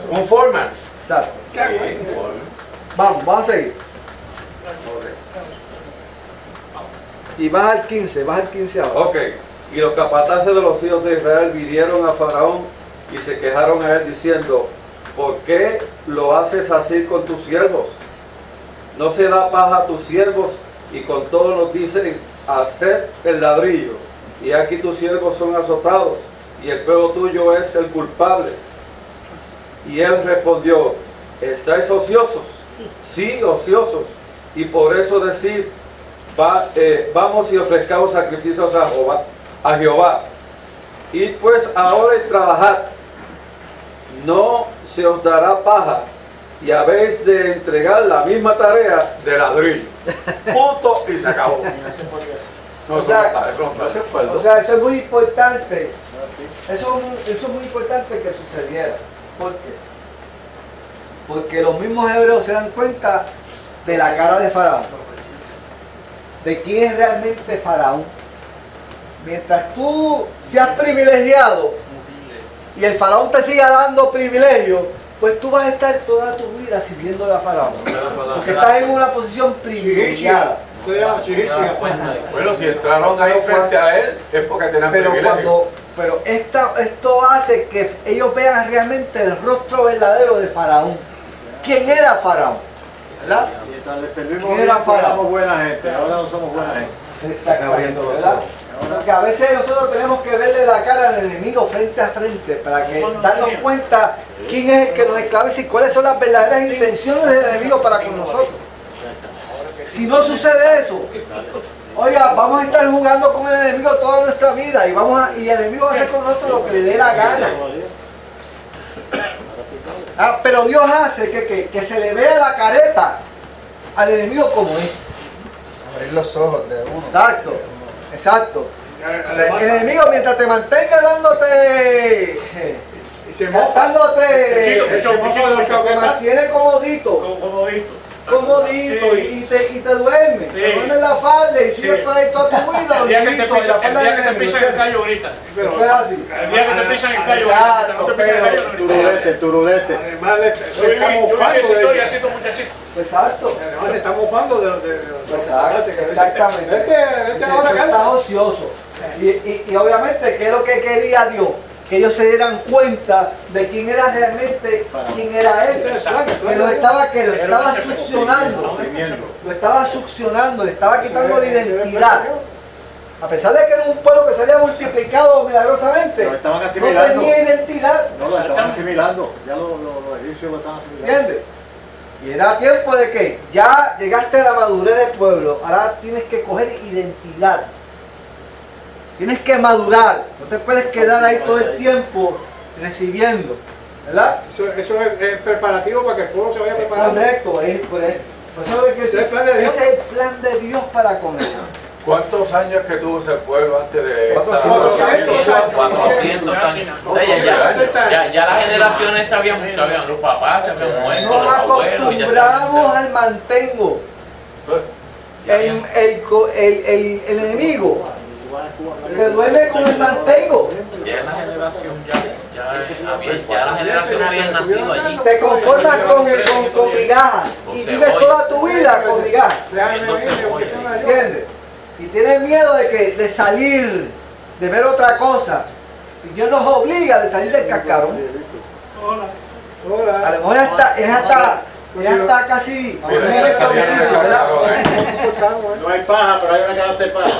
un foreman. Exacto. Vamos a seguir. Y vas al 15 ahora. Ok. Y los capataces de los hijos de Israel vinieron a Faraón y se quejaron a él diciendo: ¿por qué lo haces así con tus siervos? No se da paja a tus siervos, y con todo nos dicen: haced el ladrillo, y aquí tus siervos son azotados, y el pueblo tuyo es el culpable. Y él respondió: ¿estáis ociosos? Sí, ociosos, y por eso decís: vamos y ofrezcamos sacrificios a Jehová. Id pues ahora y trabajad, no se os dará paja, y habéis de entregar la misma tarea de ladrillo. Punto, y se acabó. No, O sea, no, O sea, eso es muy importante. Eso es muy importante que sucediera. ¿Por qué? Porque los mismos hebreos se dan cuenta de la cara de Faraón. De quién es realmente Faraón. Mientras tú seas privilegiado y el Faraón te siga dando privilegios, pues tú vas a estar toda tu vida sirviendo a Faraón. Porque estás en una posición privilegiada. Bueno, si entraron ahí frente a él, es porque tenían privilegio. Pero esto hace que ellos vean realmente el rostro verdadero de Faraón. ¿Quién era Faraón? ¿Verdad? Mientras le servimos ¿Quién bien, era Faraón? éramos buena gente, ahora no somos buena gente. Exactamente, abriendo los ¿verdad? ojos. Porque a veces nosotros tenemos que verle la cara al enemigo frente a frente para que darnos cuenta quién es el que nos esclaviza y cuáles son las verdaderas intenciones del enemigo para con nosotros. Si no sucede eso, oiga, vamos a estar jugando con el enemigo toda nuestra vida y el enemigo va a hacer con nosotros lo que le dé la gana. Pero Dios hace que se le vea la careta al enemigo como es. Abrir los ojos de uno. Exacto. El enemigo, mientras te mantenga dándote, Y se mofa. dándote, Chico, te mantiene comodito. Comodito y te duerme. Te duerme en la falda y sigues por ahí toda tu vida. El día que te dormidito, en la falda del pisan enemigo, el callo ahorita. Eso es así. El día que te pisan el callo Exacto, ahorita. No te pisan el callo Turulete, turulete. Además, se Yo está viví mofando esa de historia ellos. haciendo muchachito. Exacto. Además, se está mofando de Exacto, exactamente. Vete ahora, Está Carlos. ocioso. Y obviamente, ¿qué es lo que quería Dios? Que ellos se dieran cuenta de quién era realmente, quién era Él. Que lo estaba succionando. Lo estaba succionando, le estaba quitando la identidad. A pesar de que era un pueblo que se había multiplicado milagrosamente, Lo estaban no asimilando. tenía identidad. No, lo estaban asimilando. Ya los egipcios lo estaban asimilando. ¿Entiendes? Y era tiempo de que ya llegaste a la madurez del pueblo, ahora tienes que coger identidad. Tienes que madurar, no te puedes quedar ahí todo el tiempo recibiendo, ¿verdad? Eso es preparativo para que el pueblo se vaya preparando. Correcto, es por eso es que ¿Es el plan de Dios? ese es el plan de Dios para con él. ¿Cuántos años que tuvo ese pueblo antes de esta- 400 años. O sea, ya las generaciones sabían, los papás se habían muerto, Nos los abuelos, ya acostumbramos al mantengo. El enemigo te duerme con el mantengo. ya la generación ya las generaciones habían nacido allí. Te conformas con migajas y vives toda tu vida con migajas. ¿Entiendes? Y tienes miedo de salir, de ver otra cosa. Y Dios nos obliga de salir del cascarón. A lo mejor es hasta casi un momento difícil, ¿verdad? No hay paja, pero hay una canasta de paja.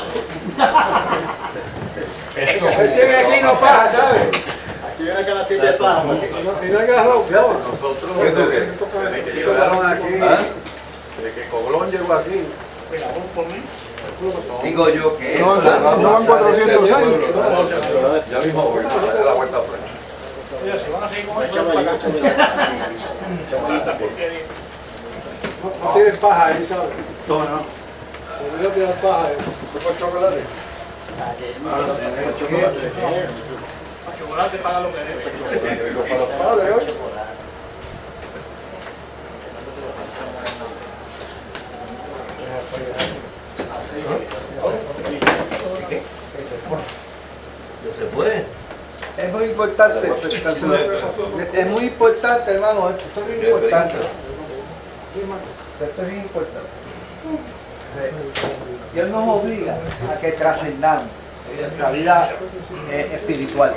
Él tiene aquí no paja, ¿sabes? Aquí hay una canastita de paja. Y no hay que dejarlo. Nosotros desde que llegaron aquí, desde que Coblón llegó aquí, Digo yo que No, eso la no van 400 años. ya mismo voy a dar la vuelta por ahí. Oye, si van a seguir con esto, Échame para ahí, acá. échame ahí. Tanta porquería. No tienen paja ahí, ¿sabes? No. No tienen paja ahí. chocolate? El chocolate paga lo que debe. Para los padres, hoy. Ya se fue. Es muy importante. Es muy importante, hermano. Esto es bien importante. Esto es bien importante. Dios nos obliga a que trascendamos nuestra vida espiritual.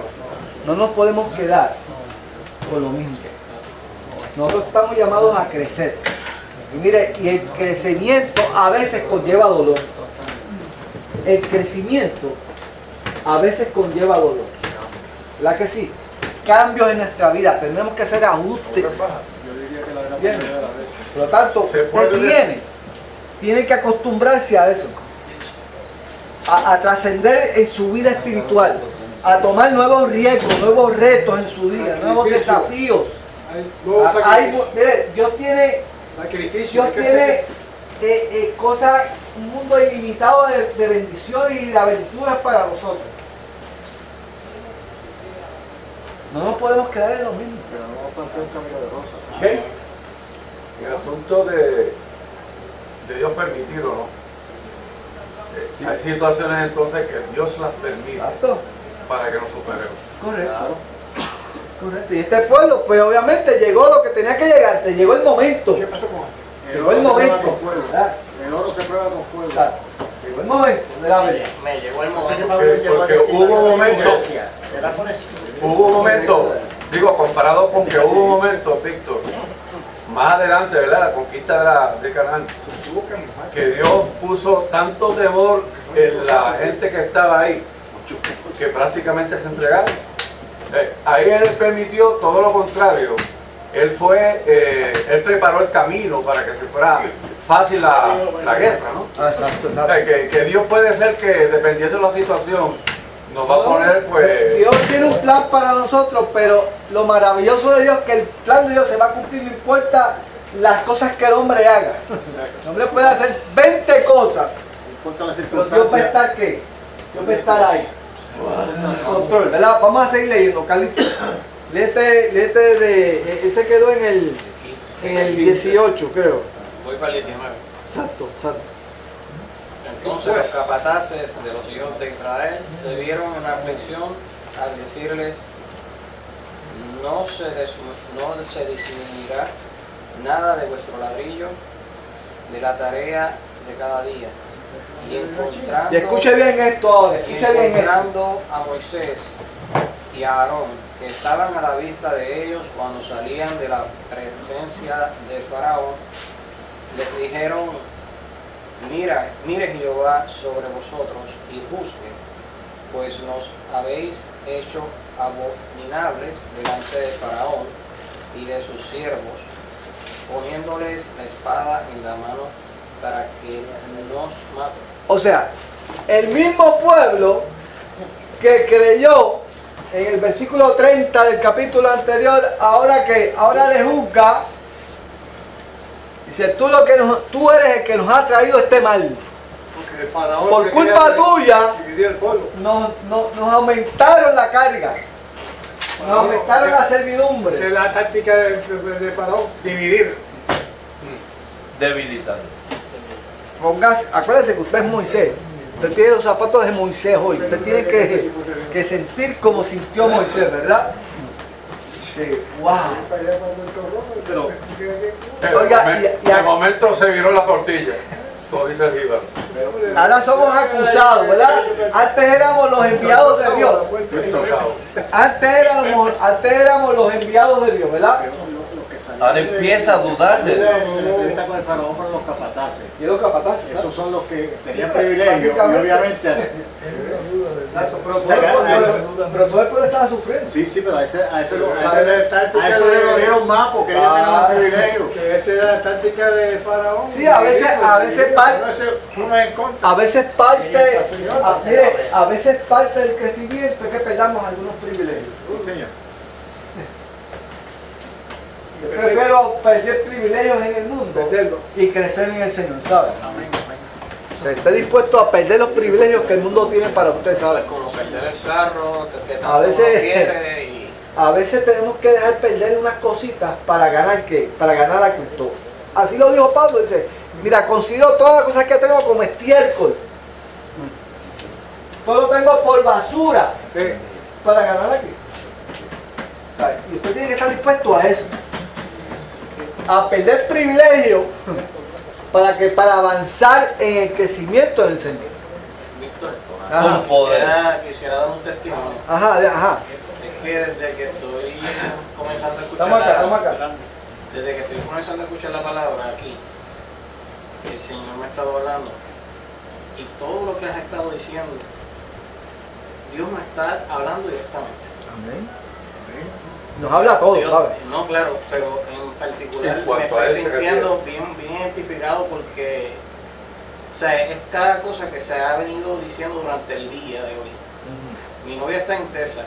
No nos podemos quedar con lo mismo. Nosotros estamos llamados a crecer. Y mire, y el crecimiento a veces conlleva dolor. El crecimiento a veces conlleva dolor. ¿Verdad que sí? Cambios en nuestra vida. Tenemos que hacer ajustes. Yo diría que la gran Bien. mayoría de las veces. Por lo tanto, Se puede tiene que acostumbrarse a eso. A trascender en su vida espiritual. A tomar nuevos riesgos, nuevos retos en su vida, nuevos desafíos. Mire, Dios tiene Sacrificio. cosas, un mundo ilimitado de bendiciones y de aventuras para nosotros. No nos podemos quedar en lo mismo. Pero no plantea un camino de rosa. ¿Ok? El asunto de Dios permitirlo, ¿no? Hay situaciones entonces que Dios las permite Exacto. para que nos superemos. Correcto. Correcto. Y este pueblo, pues obviamente llegó lo que tenía que llegar. Te llegó el momento. ¿Qué pasó con él? Llegó el oro se prueba momento. con fuego. ¿Verdad? El oro se prueba con fuego. Exacto. Llegó el momento de la verdad. Me llegó el momento. momento. Pablo llegó a Porque decir, hubo "Gracias, momentos- gracias". ¿Será por eso? Hubo un momento, digo, comparado con que hubo un momento, Víctor, más adelante, ¿verdad? La conquista de Canaán, que Dios puso tanto temor en la gente que estaba ahí, que prácticamente se entregaron. Ahí Él permitió todo lo contrario. Él preparó el camino para que se fuera fácil la guerra, ¿no? Exacto, O sea, que Dios puede ser que, dependiendo de la situación, nos va a poner, pues... Dios tiene un plan para nosotros, pero lo maravilloso de Dios es que el plan de Dios se va a cumplir, no importa las cosas que el hombre haga. El hombre puede hacer 20 cosas, No importa la pero Dios va a circunstancia. estar ¿qué? Dios va a estar ahí. Control, ¿verdad? Vamos a seguir leyendo, Carlitos. Léete de. Ese quedó en el 18, creo. Voy para el 19. Exacto, exacto. Entonces los capataces de los hijos de Israel se vieron en aflicción al decirles: no se disminuirá nada de vuestro ladrillo de la tarea de cada día. Y escuche bien esto ahora, escuche bien esto. Encontrando a Moisés y a Aarón, que estaban a la vista de ellos cuando salían de la presencia de Faraón, les dijeron: mire Jehová sobre vosotros y juzgue, pues nos habéis hecho abominables delante de Faraón y de sus siervos, poniéndoles la espada en la mano para que nos maten. O sea, el mismo pueblo que creyó en el versículo 30 del capítulo anterior, ahora le juzga. Dice, tú eres el que nos ha traído este mal. Porque el faraón Por culpa tuya, dividir el pueblo. nos aumentaron la carga. Nos aumentaron la servidumbre. Esa es la táctica de faraón, dividir. Debilitar. Acuérdense que usted es Moisés. Usted tiene los zapatos de Moisés hoy. Usted tiene que sentir como sintió Moisés, ¿verdad? Sí, wow. Pero, Oiga, de momento se viró la tortilla, como dice el Jíbaro. ahora somos acusados, ¿verdad? Antes éramos los enviados de Dios. Antes éramos los enviados de Dios, ¿verdad? Ahora empieza a dudar de Dios. Está con el faraón fueron los capataces. ¿Y los capataces? Esos son los que tenían Sí, privilegio y básicamente. obviamente. Pero todo el pueblo estaba sufriendo. Sí, pero a ese le de dolieron más porque ellos tenían un privilegio. Que esa era la táctica de faraón. Sí, a veces parte del crecimiento es que perdamos algunos privilegios. Sí, señor. Yo prefiero perder privilegios en el mundo y crecer en el Señor, ¿sabes? O sea, esté dispuesto a perder los privilegios que el mundo tiene para usted, ¿sabes? Como perder el carro, que A tanto veces- uno quiere y A veces tenemos que dejar perder unas cositas para ganar ¿qué? Para ganar a Cristo. Así lo dijo Pablo, dice, mira, considero todas las cosas que tengo como estiércol. Todo lo tengo por basura para ganar a Cristo. ¿Sabes? Y usted tiene que estar dispuesto a eso. A perder privilegio para avanzar en el crecimiento del Señor. Víctor, Ajá. quisiera dar un testimonio. Ajá. Es que desde que estoy comenzando a escuchar Estamos acá. desde que estoy comenzando a escuchar la palabra aquí, el Señor me ha estado hablando y todo lo que has estado diciendo, Dios me está hablando directamente. Amén. Nos habla a todos, Dios- ¿sabes? No, claro, pero en particular En me cuanto a estoy ese que sintiendo bien identificado porque, o sea, es cada cosa que se ha venido diciendo durante el día de hoy. Mi novia está en Texas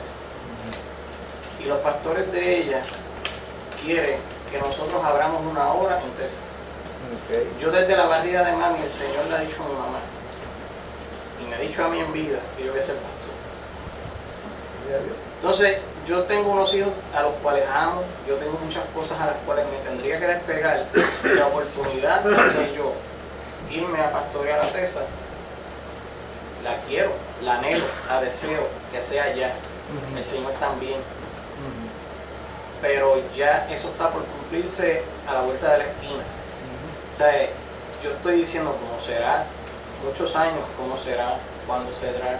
y los pastores de ella quieren que nosotros abramos una hora en Texas. Yo desde la barriga de mami, el Señor le ha dicho a mi mamá y me ha dicho a mí en vida que yo voy a ser pastor. Entonces, yo tengo unos hijos a los cuales amo, yo tengo muchas cosas a las cuales me tendría que despegar. La oportunidad de yo irme a pastorear a Texas, la quiero, la anhelo, la deseo, que sea ya. El Señor también. Pero ya eso está por cumplirse a la vuelta de la esquina. O sea, yo estoy diciendo cómo será, muchos años, cómo será, cuándo será,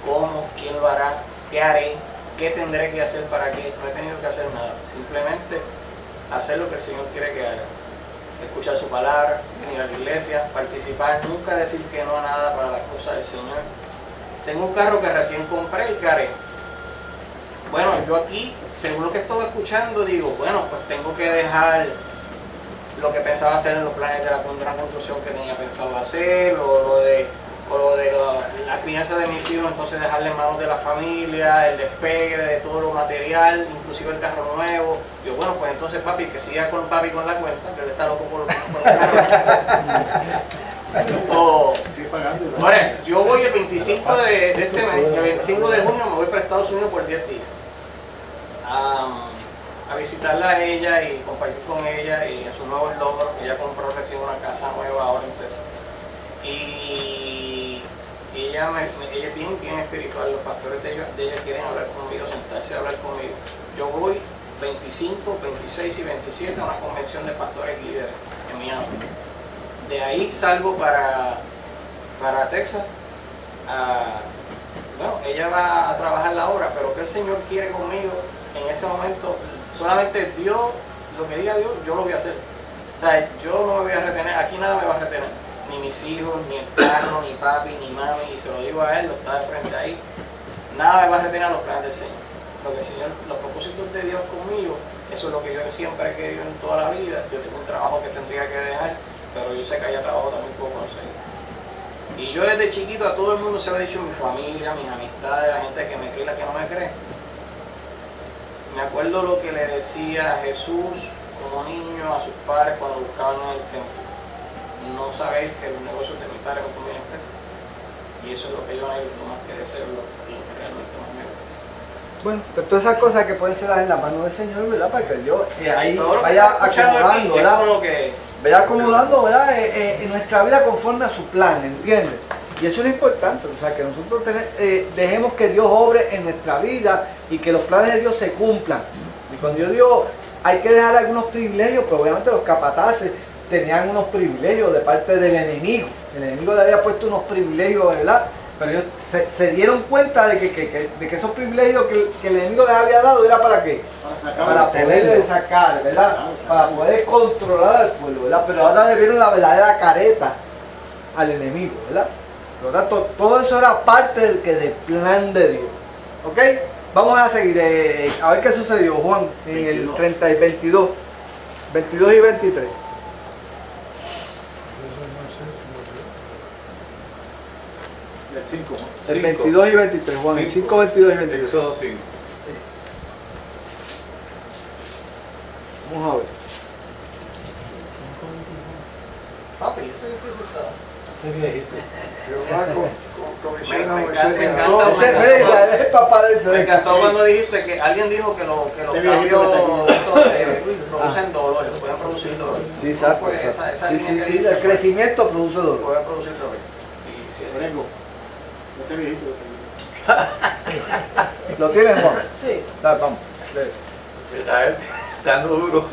cómo, quién lo hará, qué haré, qué tendré que hacer para qué. No he tenido que hacer nada, simplemente hacer lo que el Señor quiere que haga. Escuchar su palabra, venir a la iglesia, participar, nunca decir que no a nada para las cosas del Señor. Tengo un carro que recién compré y ¿qué haré? Bueno, yo aquí, según lo que estaba escuchando, digo, bueno, pues tengo que dejar lo que pensaba hacer en los planes de la construcción que tenía pensado hacer, o lo de la crianza de mis hijos, entonces dejarle en manos de la familia, el despegue de todo lo material, inclusive el carro nuevo. Yo, bueno, pues entonces papi, que siga con papi con la cuenta, que él está loco por el carro. Ahora, yo voy el 28 25 de este mes, el 25 de junio me voy para Estados Unidos por 10 días a visitarla a ella y compartir con ella y en sus nuevos logros. Ella compró recién una casa nueva ahora en Texas. Y ella es bien espiritual. Los pastores de ella quieren hablar conmigo, sentarse a hablar conmigo. Yo voy 25, 26 y 27 a una convención de pastores y líderes en Miami. De ahí salgo para Texas. Bueno, ella va a trabajar la obra, pero que el Señor quiere conmigo en ese momento, solamente Dios, lo que diga Dios, yo lo voy a hacer. O sea, yo no me voy a retener, aquí nada me va a retener, ni mis hijos, ni el carro, ni papi, ni mami, y se lo digo a él, lo está de frente ahí, nada me va a retener a los planes del Señor. Lo que el Señor, los propósitos de Dios conmigo, eso es lo que yo siempre he querido en toda la vida. Yo tengo un trabajo que tendría que dejar, pero yo sé que haya trabajo también puedo conseguir. Y yo desde chiquito a todo el mundo se lo he dicho, mi familia, mis amistades, la gente que me cree y la que no me cree. Me acuerdo lo que le decía Jesús como niño a sus padres cuando buscaban en el templo. No sabéis que los negocios de mi padre me convienen a ustedes. Y eso es lo que yo anhelo, más que deseo, lo que realmente más me gusta. Bueno, pues todas esas cosas que pueden ser en la mano del Señor, ¿verdad? Para que Dios ahí Todo lo que vaya estoy escuchando aquí acomodando, es ¿verdad? como que Vaya acomodando, ¿verdad? En nuestra vida conforme a su plan, ¿entiendes? Y eso es lo importante, o sea, que nosotros dejemos que Dios obre en nuestra vida y que los planes de Dios se cumplan. Y cuando yo digo, hay que dejar algunos privilegios, pues obviamente los capataces tenían unos privilegios de parte del enemigo. El enemigo le había puesto unos privilegios, ¿verdad? Pero ellos se dieron cuenta de que esos privilegios que el enemigo les había dado era para qué? Para poderle sacar, ¿verdad? Para poder controlar al pueblo, ¿verdad? Pero ahora le vieron la verdadera careta al enemigo, ¿verdad? ¿Verdad? Todo eso era parte del plan de Dios. ¿Ok? Vamos a seguir. A ver qué sucedió, Juan, en el 30 y 22. 22 y 23. El 5. El 22 y 23, Juan. El 5, 22 y 23. Éxodo 5. Sí. Vamos a ver. papi, ese es el estado. Ese viejito. Jehová comisiona a Moisés. Me encanta, Es el papá de ese. me encantó cuando dijiste que alguien dijo que los cambios producen dolor, pueden producir dolor. Sí, exacto. Fue exacto. esa Sí, línea sí, que sí. dijiste, El crecimiento produce dolor. puede producir dolor. Y sí, es Rengo, este viejito. ¿Lo tienes, Juan? Sí. Dale, vamos. A él dando duro.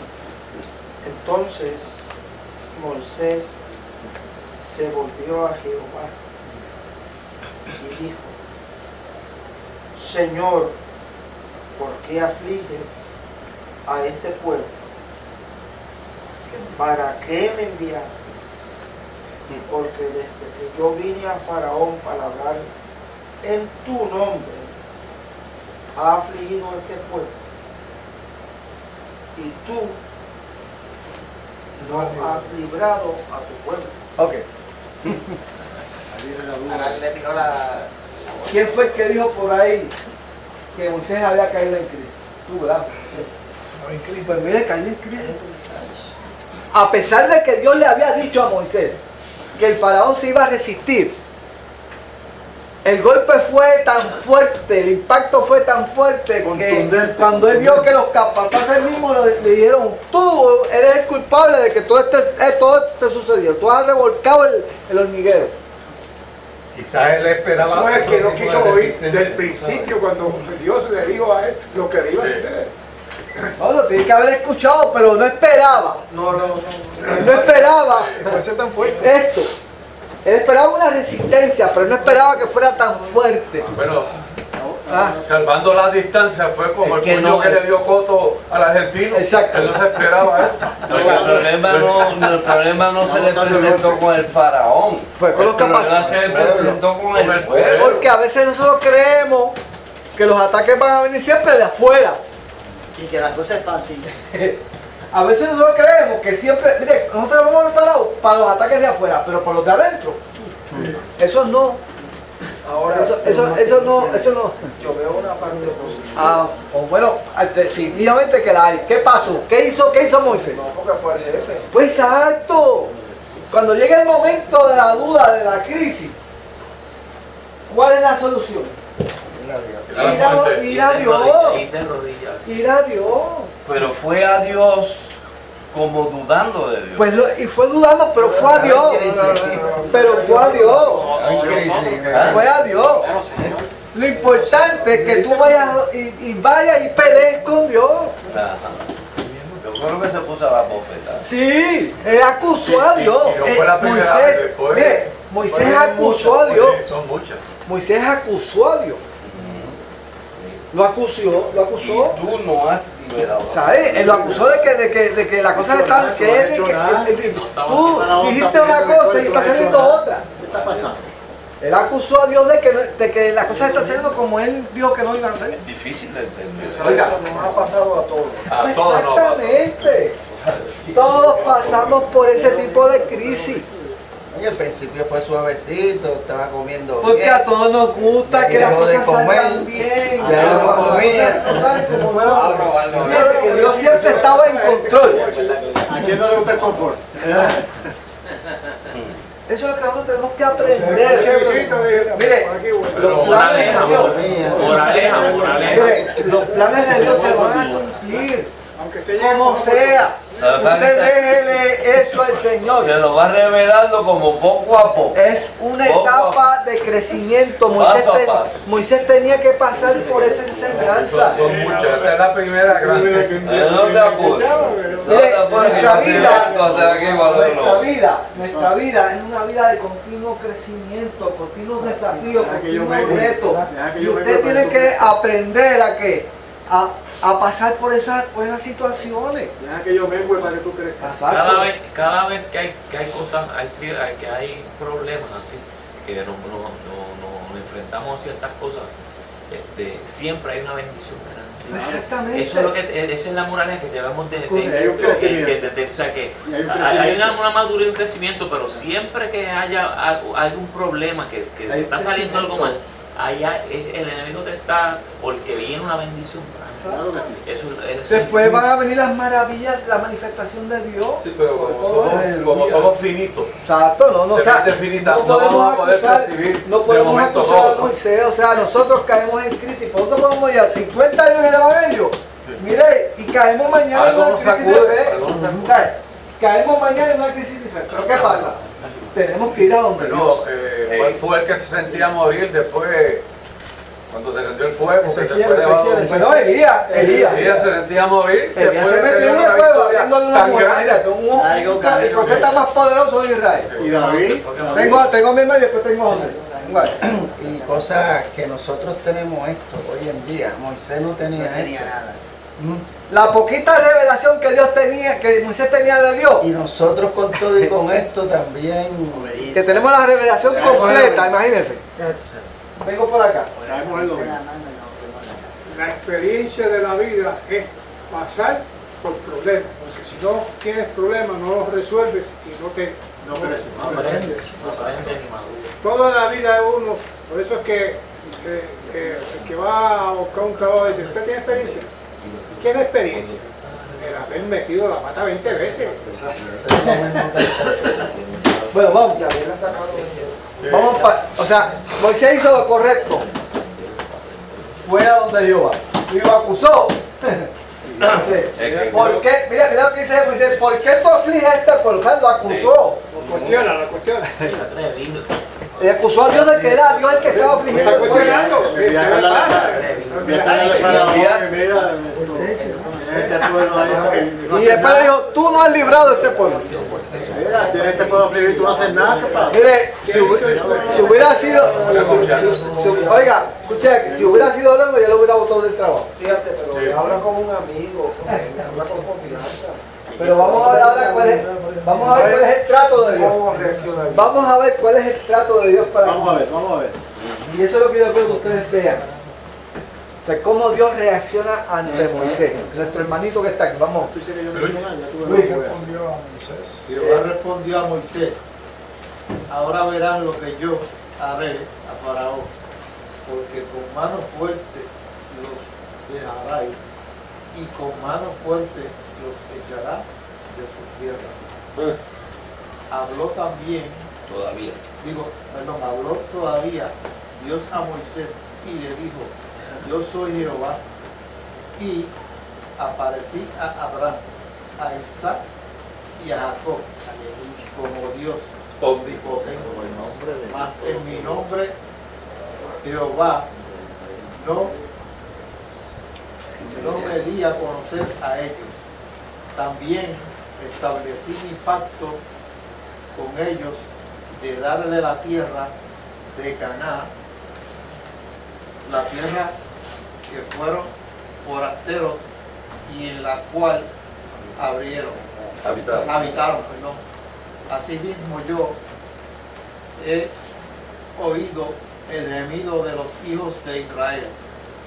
Entonces Moisés se volvió a Jehová y dijo: Señor, ¿por qué afliges a este pueblo? ¿Para qué me enviaste? Porque desde que yo vine a Faraón para hablar en tu nombre, ha afligido a este pueblo, y tú no has librado a tu pueblo. Ok. Ahora le tiró la ¿Quién fue el que dijo por ahí que Moisés había caído en crisis? Tú, ¿verdad? Pues mire, cayó en crisis. A pesar de que Dios le había dicho a Moisés que el faraón se iba a resistir, el golpe fue tan fuerte, el impacto fue tan fuerte que cuando él vio que los capataces mismos le dijeron: tú eres el culpable de que todo esto te sucedió, tú has revolcado el hormiguero. Quizás él esperaba. Eso es que no otro tipo quiso de oír resistencia, del principio cuando Dios le dijo a él lo que le iba a suceder. No, lo tiene que haber escuchado, pero no esperaba. No esperaba Puede ser tan fuerte. esto. Él esperaba una resistencia, pero no esperaba que fuera tan fuerte. Pero Ah, salvando la distancia fue como Es el que puño no, que le dio Coto al argentino. Exacto. Él no se esperaba eso. El problema no se le presentó con el faraón. Fue con los El problema capaces. se le presentó con el pueblo. Porque a veces nosotros creemos que los ataques van a venir siempre de afuera. Y que la cosa es fácil. A veces nosotros creemos que siempre, mire, nosotros estamos preparados para los ataques de afuera, pero por los de adentro, eso no. Ahora, Eso no. yo veo una parte positiva. Ah, o bueno, definitivamente que la hay. ¿Qué pasó? ¿Qué hizo Moisés? No, porque fue el jefe. Pues exacto. Cuando llega el momento de la duda, de la crisis, ¿Cuál es la solución? Ir a Dios. Ir de rodillas. Ir a Dios. Pero fue a Dios como dudando de Dios. Pues y fue dudando, pero fue a Dios. Pero fue a Dios. Fue a Dios. Lo importante es que tú vayas y vayas y pelees con Dios. Ajá. Yo creo que se puso a la bofetada. Sí, él acusó a Dios. Y no fue la primera vez, Moisés, después. mire, Moisés acusó a Dios. Son muchas. Moisés acusó a Dios. Lo acusó. Y tú no has liberado. ¿Sabes? Él lo acusó de que la cosa está. Tú dijiste una cosa y está saliendo otra. ¿Qué está pasando? Él acusó a Dios de que la cosa está saliendo como él dijo que no iban a hacer. Es difícil de entender. Oiga, Eso nos ha pasado a todos. A todos nos pasa. exactamente. Todos pasamos por ese tipo de crisis. Y al principio fue suavecito, estaba comiendo Porque bien. a todos nos gusta que las Dejó de cosas salgan comer. bien. Ya no Cuando las comía. cosas no salen como no. Fíjense que Dios siempre estaba en control. ¿A quién no le gusta el confort? Eso es lo que nosotros tenemos que aprender. Mire, los planes de Dios. Moraleja. Mire, los planes de Dios se van a cumplir. Como sea. Usted déjele eso al Señor. Se lo va revelando como poco a poco. Es una Poco a etapa de crecimiento. Paso a paso. Moisés tenía que pasar por esa enseñanza. Son muchas. Esta es la primera grande. No te apures. Mire, nuestra vida es una vida de continuo crecimiento, continuos desafíos, continuos retos. Y usted tiene que aprender a pasar por esas situaciones. Deja que yo mengue para que tú crezcas. Cada vez que hay cosas, que hay problemas así, que nos enfrentamos a ciertas cosas, siempre hay una bendición grande. Exactamente. Eso es lo que, esa es la moraleja que debemos de Hay un crecimiento. o sea que Y hay un hay crecimiento. una madurez y un crecimiento, pero siempre que haya algún problema, que Hay está saliendo algo mal, crecimiento. el enemigo te está, porque viene una bendición grande. Claro que sí. Eso Después van a venir las maravillas, la manifestación de Dios. Sí, pero como somos finitos, Exacto, no, o sea, de finita, no no vamos podemos a poder acusar, recibir no de podemos momento acusar a todo, ¿no? Moisés, o sea, nosotros caemos en crisis, nosotros podemos llevar 50 años en el Evangelio, mire, y caemos mañana Algo en una nos crisis sacude, de fe, algo nos sacude. O sea, caemos mañana en una crisis de fe, pero ¿qué pasa? Tenemos que ir a donde Dios. Pero, ¿cuál fue el que se sentía morir después? Cuando descendió el fuego, que se fue Ezequiel, debajo. bueno, Elías. Elías se sentía morir. Elías se después de metió en tener una una cueva victoria viéndole una tan mujer, grande. imagínate, el profeta más poderoso de Israel. ¿Y David? Tengo a mi hermano y después tengo a José. Vale. Y cosas que nosotros tenemos esto hoy en día. Moisés no tenía, No tenía esto. nada. La poquita revelación que Dios tenía, que Moisés tenía de Dios, Y nosotros con todo y con esto también. que tenemos la revelación completa, imagínense. Vengo por acá. Caemos en lo mismo. La experiencia de la vida es pasar por problemas, porque si no tienes problemas no los resuelves y no creces. aprende ni madura. Toda la vida de uno, por eso es que el que va a buscar un trabajo dice, ¿usted tiene experiencia? ¿Qué es la experiencia? El haber metido la pata 20 veces. Bueno, vamos. O sea, Moisés hizo lo correcto. Fue a donde Jehová. Y lo acusó. Dice, ¿por qué? Mira lo que dice Moisés. ¿Por qué tú afliges a este pueblo? O sea, lo acusó. Lo cuestiona. Atrevido. Y acusó a Dios de que era Dios el que estaba afligiendo Está al pueblo. cuestionando. ¿Qué le pasa? Y después le dijo, tú no has librado a este pueblo. Mira, tiene este pueblo afligido y tú no haces nada, ¿qué pasa? Mire, si hubiera sido, oiga, escuché, si hubiera sido Longo ya lo hubiera botado del trabajo. Fíjate, pero habla como un amigo, habla con confianza. Pero vamos a ver ahora cuál es el trato de Dios. Vamos a ver cuál es el trato de Dios para Vamos a ver. Y eso es lo que yo quiero que ustedes vean. O sea, cómo Dios reacciona ante Moisés. Nuestro hermanito que está aquí, vamos. Luis Respondió a Moisés. Jehová respondió a Moisés, ahora verán lo que yo haré a Faraón, porque con mano fuerte los dejará ir, y con mano fuerte los echará de su tierra. Habló todavía Dios a Moisés y le dijo, yo soy Jehová, y aparecí a Abraham, a Isaac y a Jacob como Dios omnipotente, mas en mi nombre Jehová no me di a conocer a ellos. También establecí mi pacto con ellos de darle la tierra de Canaán, la tierra que fueron forasteros y en la cual habitaron. Asimismo yo he oído el gemido de los hijos de Israel,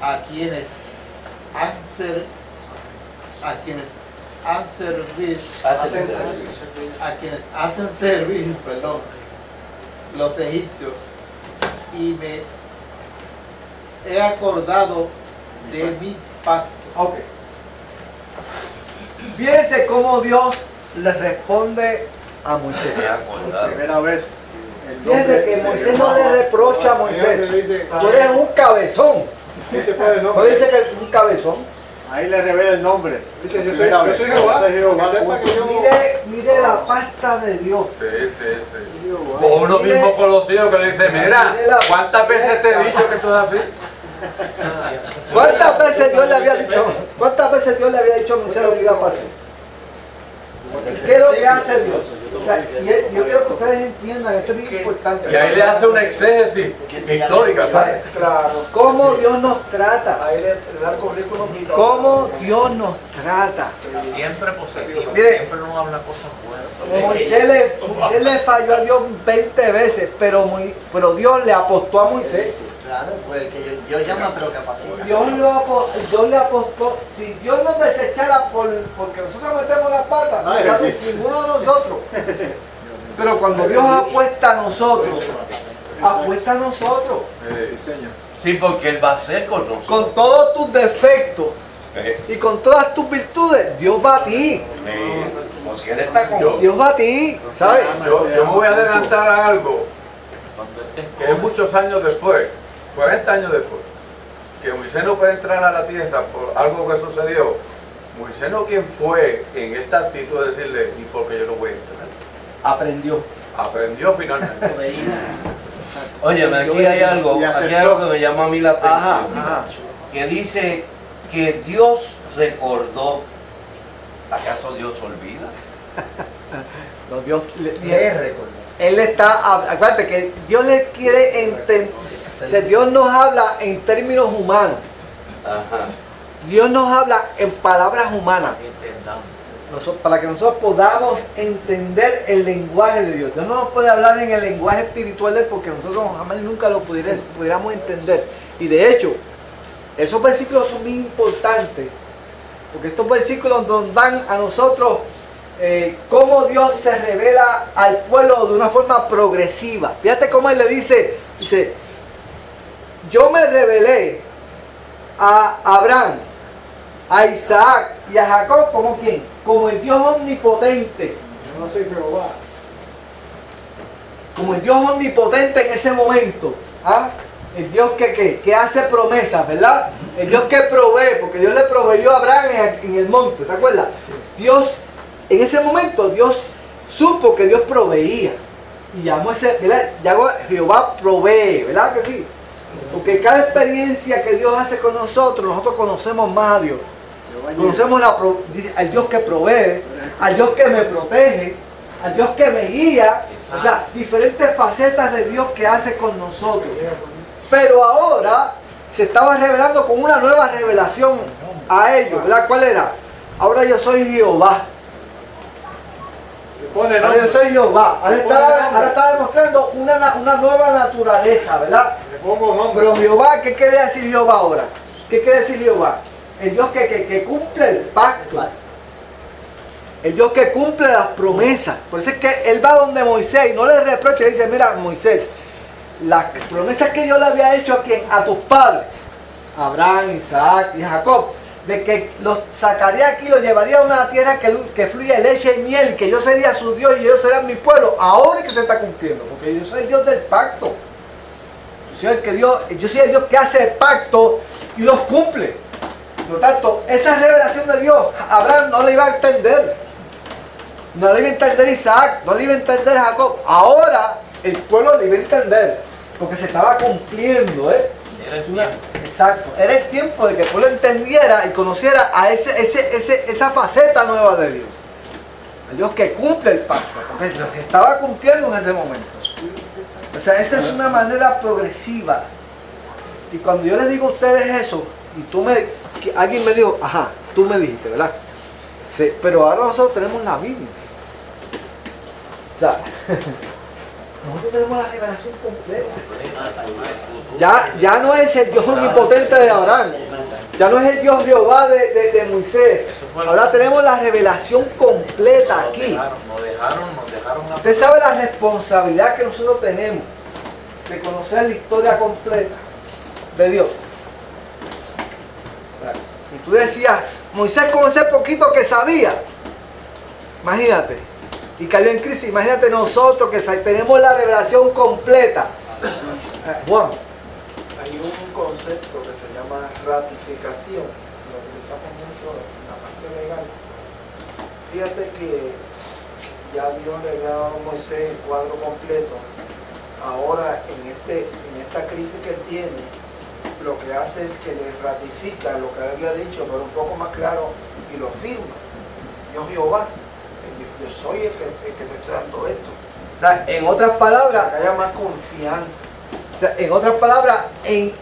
a quienes hacen servir los egipcios, y me he acordado de mi pacto. Ok. Fíjense cómo Dios le responde a Moisés. Primera vez. Fíjense que Moisés no le reprocha a Moisés. Tú eres un cabezón. No dice que es un cabezón. Ahí le revela el nombre. Dice, yo soy Jehová. Mire la pasta de Dios. Sí. O uno mismo conocido que le dice, mira, ¿cuántas veces te he dicho que tú eres así? ¿Cuántas veces Dios le había dicho a Moisés lo que iba a pasar? ¿Qué es lo que hace Dios? O sea, yo quiero que ustedes entiendan, esto es muy importante. Y ahí le hace una exégesis histórica, ¿sabes? Claro, cómo Dios nos trata. Ahí le da el currículum. Cómo Dios nos trata. Siempre positivo, Mire, siempre nos habla cosas buenas. Moisés le falló a Dios 20 veces, pero Dios le apostó a Moisés. Claro, pues que Dios llama pero capacita. Dios le apostó. Si Dios nos desechara porque nosotros metemos la pata, ninguno de nosotros. Pero cuando Dios apuesta a nosotros, Sí, porque Él va a ser con nosotros. Con todos tus defectos y con todas tus virtudes, Dios va a ti. Porque Él está con Dios va a ti, ¿sabes? Yo me voy a adelantar a algo que es muchos años después, 40 años después, que Moisés no puede entrar a la tierra por algo que sucedió. Moisés no quien fue en esta actitud de decirle, ¿y por qué yo no voy a entrar? Aprendió finalmente. Oye, aquí hay algo que me llama a mí la atención. Que dice que Dios recordó. ¿Acaso Dios olvida? No, Dios le recordó. Él está, acuérdate que Dios le quiere entender. O sea, Dios nos habla en términos humanos. Dios nos habla en palabras humanas. Para que nosotros podamos entender el lenguaje de Dios. Dios no nos puede hablar en el lenguaje espiritual de él porque nosotros jamás nunca lo pudiéramos entender. Y de hecho, esos versículos son muy importantes porque estos versículos nos dan a nosotros cómo Dios se revela al pueblo de una forma progresiva. Fíjate cómo él le dice, yo me revelé a Abraham, a Isaac y a Jacob como ¿quién? Como el Dios omnipotente. Yo no soy Jehová. Como el Dios omnipotente en ese momento. El Dios que hace promesas, ¿verdad? El Dios que provee, porque Dios le proveyó a Abraham en el monte, ¿te acuerdas? Dios, en ese momento, Dios supo que Dios proveía. Y llamó ese, ¿verdad? Jehová provee, ¿verdad que sí? Porque cada experiencia que Dios hace con nosotros conocemos más a Dios. Conocemos al Dios que provee, al Dios que me protege, al Dios que me guía. O sea, diferentes facetas de Dios que hace con nosotros. Pero ahora se estaba revelando con una nueva revelación a ellos, ¿verdad? ¿Cuál era? Ahora yo soy Jehová. Ahora yo soy Jehová. Ahora está demostrando una nueva naturaleza, ¿verdad? Pero Jehová, ¿qué quiere decir Jehová ahora? ¿Qué quiere decir Jehová? El Dios que cumple el pacto. El Dios que cumple las promesas. Por eso es que él va donde Moisés y no le reprocha, le dice, mira Moisés, las promesas que yo le había hecho a tus padres, Abraham, Isaac y Jacob, de que los sacaría aquí y los llevaría a una tierra que fluye leche y miel, y que yo sería su Dios y ellos serían mi pueblo, ahora es que se está cumpliendo, porque yo soy el Dios del pacto. Yo soy el Dios que hace el pacto y los cumple. Por lo tanto, esa revelación de Dios, Abraham no le iba a entender. No le iba a entender Isaac, no le iba a entender Jacob. Ahora el pueblo le iba a entender, porque se estaba cumpliendo, exacto. Era el tiempo de que el pueblo entendiera y conociera a esa faceta nueva de Dios. El Dios que cumple el pacto, porque lo que estaba cumpliendo en ese momento. O sea, esa es una manera progresiva. Y cuando yo les digo a ustedes eso, y alguien me dijo, ajá, tú me dijiste, ¿verdad? Sí, pero ahora nosotros tenemos la Biblia. O sea, nosotros tenemos la revelación completa. Ya no es el Dios omnipotente de Abraham. Ya no es el Dios Jehová de Moisés. Ahora tenemos la revelación completa aquí. Usted sabe la responsabilidad que nosotros tenemos de conocer la historia completa de Dios. Y tú decías, Moisés con ese poquito que sabía, imagínate, y cayó en crisis. Imagínate nosotros que tenemos la revelación completa. Juan. Hay un concepto que se llama ratificación, lo utilizamos mucho en la parte legal. Fíjate que ya Dios le había dado a Moisés el cuadro completo. Ahora en esta crisis que él tiene, lo que hace es que le ratifica lo que él había dicho, pero un poco más claro, y lo firma. Dios Jehová, yo soy el que te estoy dando esto. O sea, en otras palabras, que haya más confianza. O sea, en otras palabras,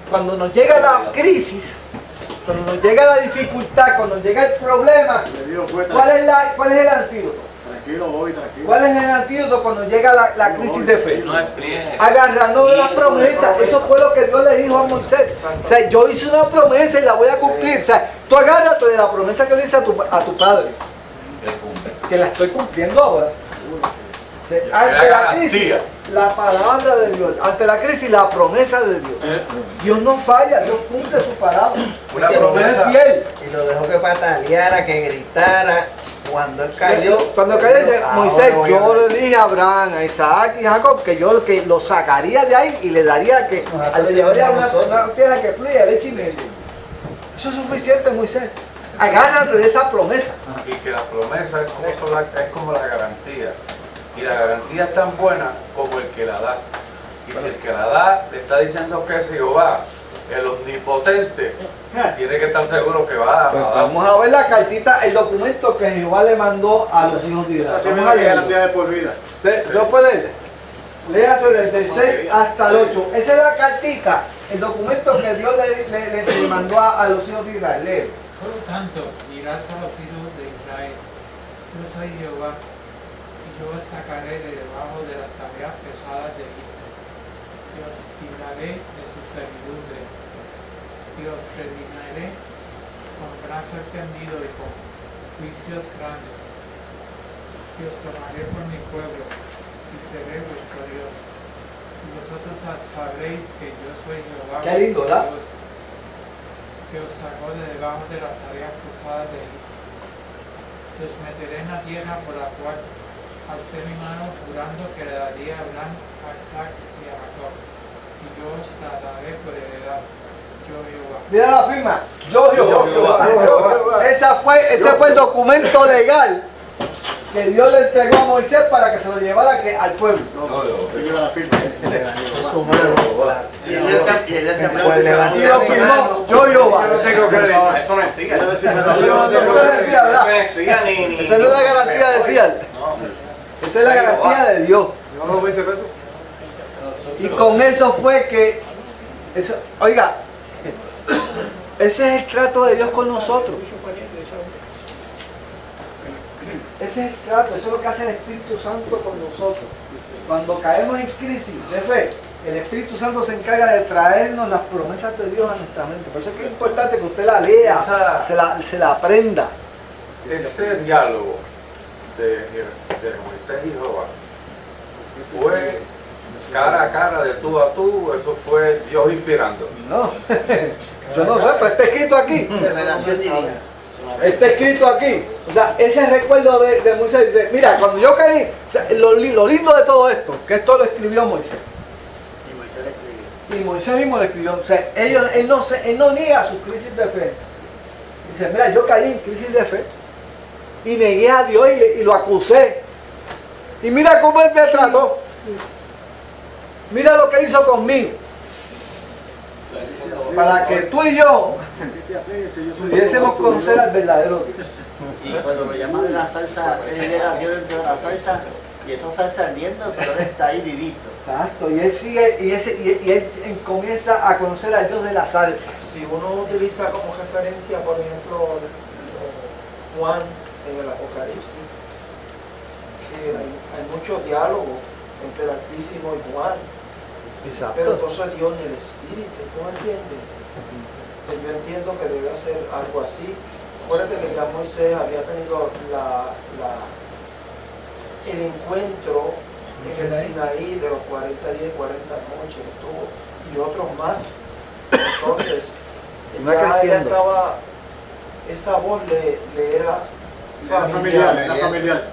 cuando nos llega la crisis, cuando nos llega la dificultad, cuando nos llega el problema, ¿cuál es el antídoto? Tranquilo. ¿Cuál es el antídoto cuando llega la crisis de fe? Agarrando de la promesa. Eso fue lo que Dios le dijo a Moisés. O sea, yo hice una promesa y la voy a cumplir. O sea, tú agárrate de la promesa que le hice a tu padre, que la estoy cumpliendo ahora. O sea, ante la crisis, la palabra de Dios. Ante la crisis, la promesa de Dios. Dios no falla, Dios cumple su palabra. Porque Dios es fiel. Y lo dejó que pataleara, que gritara. Cuando él cayó, dice Moisés, yo le dije a Abraham, a Isaac y a Jacob que yo lo sacaría de ahí y le daría le llevaría una tierra que fluya leche y miel. Eso es suficiente, Moisés. Agárrate de esa promesa. Y que la promesa es como la garantía. Y la garantía es tan buena como el que la da. Y si el que la da le está diciendo que es Jehová, el omnipotente, tiene que estar seguro que va a dar. Vamos a ver la cartita, el documento que Jehová le mandó a los hijos de Israel. Vamos a leer de por vida. ¿Lo puede leer? Léase desde el 6 hasta el 8. Esa es la cartita, el documento que Dios le mandó a los hijos de Israel. Lee. Por lo tanto, dirás a los hijos de Israel, yo soy Jehová, y yo os sacaré de debajo de las tareas pesadas de Egipto, y os libraré de su servidumbre, y os redimiré con brazo extendido y con juicios grandes, y os tomaré por mi pueblo, y seré vuestro Dios, y vosotros sabréis que yo soy Jehová. Qué lindo, ¿verdad? Que os sacó de debajo de las tareas pesadas de Egipto. Y os meteré en la tierra por la cual alcé mi mano jurando que le daría a Abraham, a Isaac y a Jacob. Y yo os la daré por heredad. Yo Jehová. Mira la firma. Yo Jehová. Ese fue el documento legal que Dios le entregó a Moisés para que se lo llevara al pueblo. Su mano. Y lo firmó. Yo Jehová. Eso no es SIGA. Esa no es la garantía de SIGA. Esa es la garantía de Dios. Y con eso fue que, oiga, ese es el trato de Dios con nosotros. Ese es el trato, eso es lo que hace el Espíritu Santo con nosotros. Cuando caemos en crisis de fe, el Espíritu Santo se encarga de traernos las promesas de Dios a nuestra mente. Por eso es que es importante que usted la lea, se la aprenda. Ese diálogo de Moisés y Jehová fue cara a cara, de tú a tú, eso fue Dios inspirando. No, yo no sé, pero está escrito aquí. Está escrito aquí. O sea, ese recuerdo de Moisés dice, mira, cuando yo caí, o sea, lo lindo de todo esto, que esto lo escribió Moisés. Y Moisés mismo le escribió, o sea, él no niega su crisis de fe. Dice, mira, yo caí en crisis de fe y negué a Dios y lo acusé. Y mira cómo él me trató. Mira lo que hizo conmigo. Para que tú y yo pudiésemos conocer al verdadero Dios. Y cuando lo llaman de la salsa, él era Dios dentro de la salsa, y esa salsa ardiendo, pero él está ahí vivito. Exacto, y él sigue, y él comienza a conocer al Dios de la salsa. Si uno utiliza como referencia, por ejemplo, Juan en el Apocalipsis, que hay mucho diálogo entre el Altísimo y Juan. Exacto. Pero entonces Dios en el Espíritu, ¿tú me entiendes? Pues yo entiendo que debe hacer algo así. Acuérdate que ya Moisés había tenido el encuentro en el Sinaí de los 40 días y 40 noches que tuvo, y otros más. Entonces, ya estaba, esa voz le era familiar.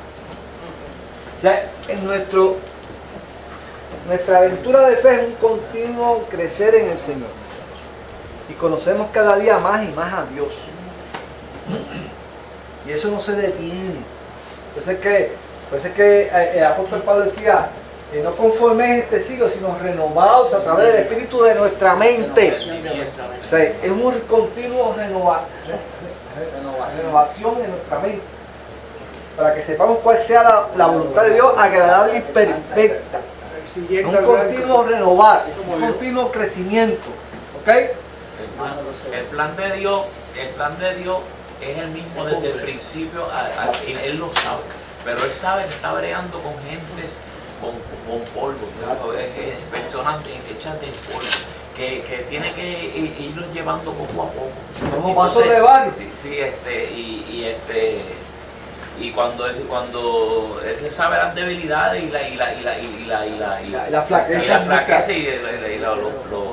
O sea, nuestra aventura de fe es un continuo crecer en el Señor. Y conocemos cada día más y más a Dios. Y eso no se detiene. Por eso es que el apóstol Pablo decía, no conformes este siglo, sino renovados a través del Espíritu de nuestra mente. O sea, es un continuo renovación en nuestra mente. Para que sepamos cuál sea la voluntad de Dios agradable y perfecta. Un continuo renovar, un continuo crecimiento. ¿Ok? El plan de Dios es el mismo desde el principio al fin. Él lo sabe. Pero él sabe que está bregando con gentes con polvo, personas hechas de polvo, que tiene que irlos llevando poco a poco. Como pasos de barrio. Y cuando él se sabe las debilidades y la flaqueza y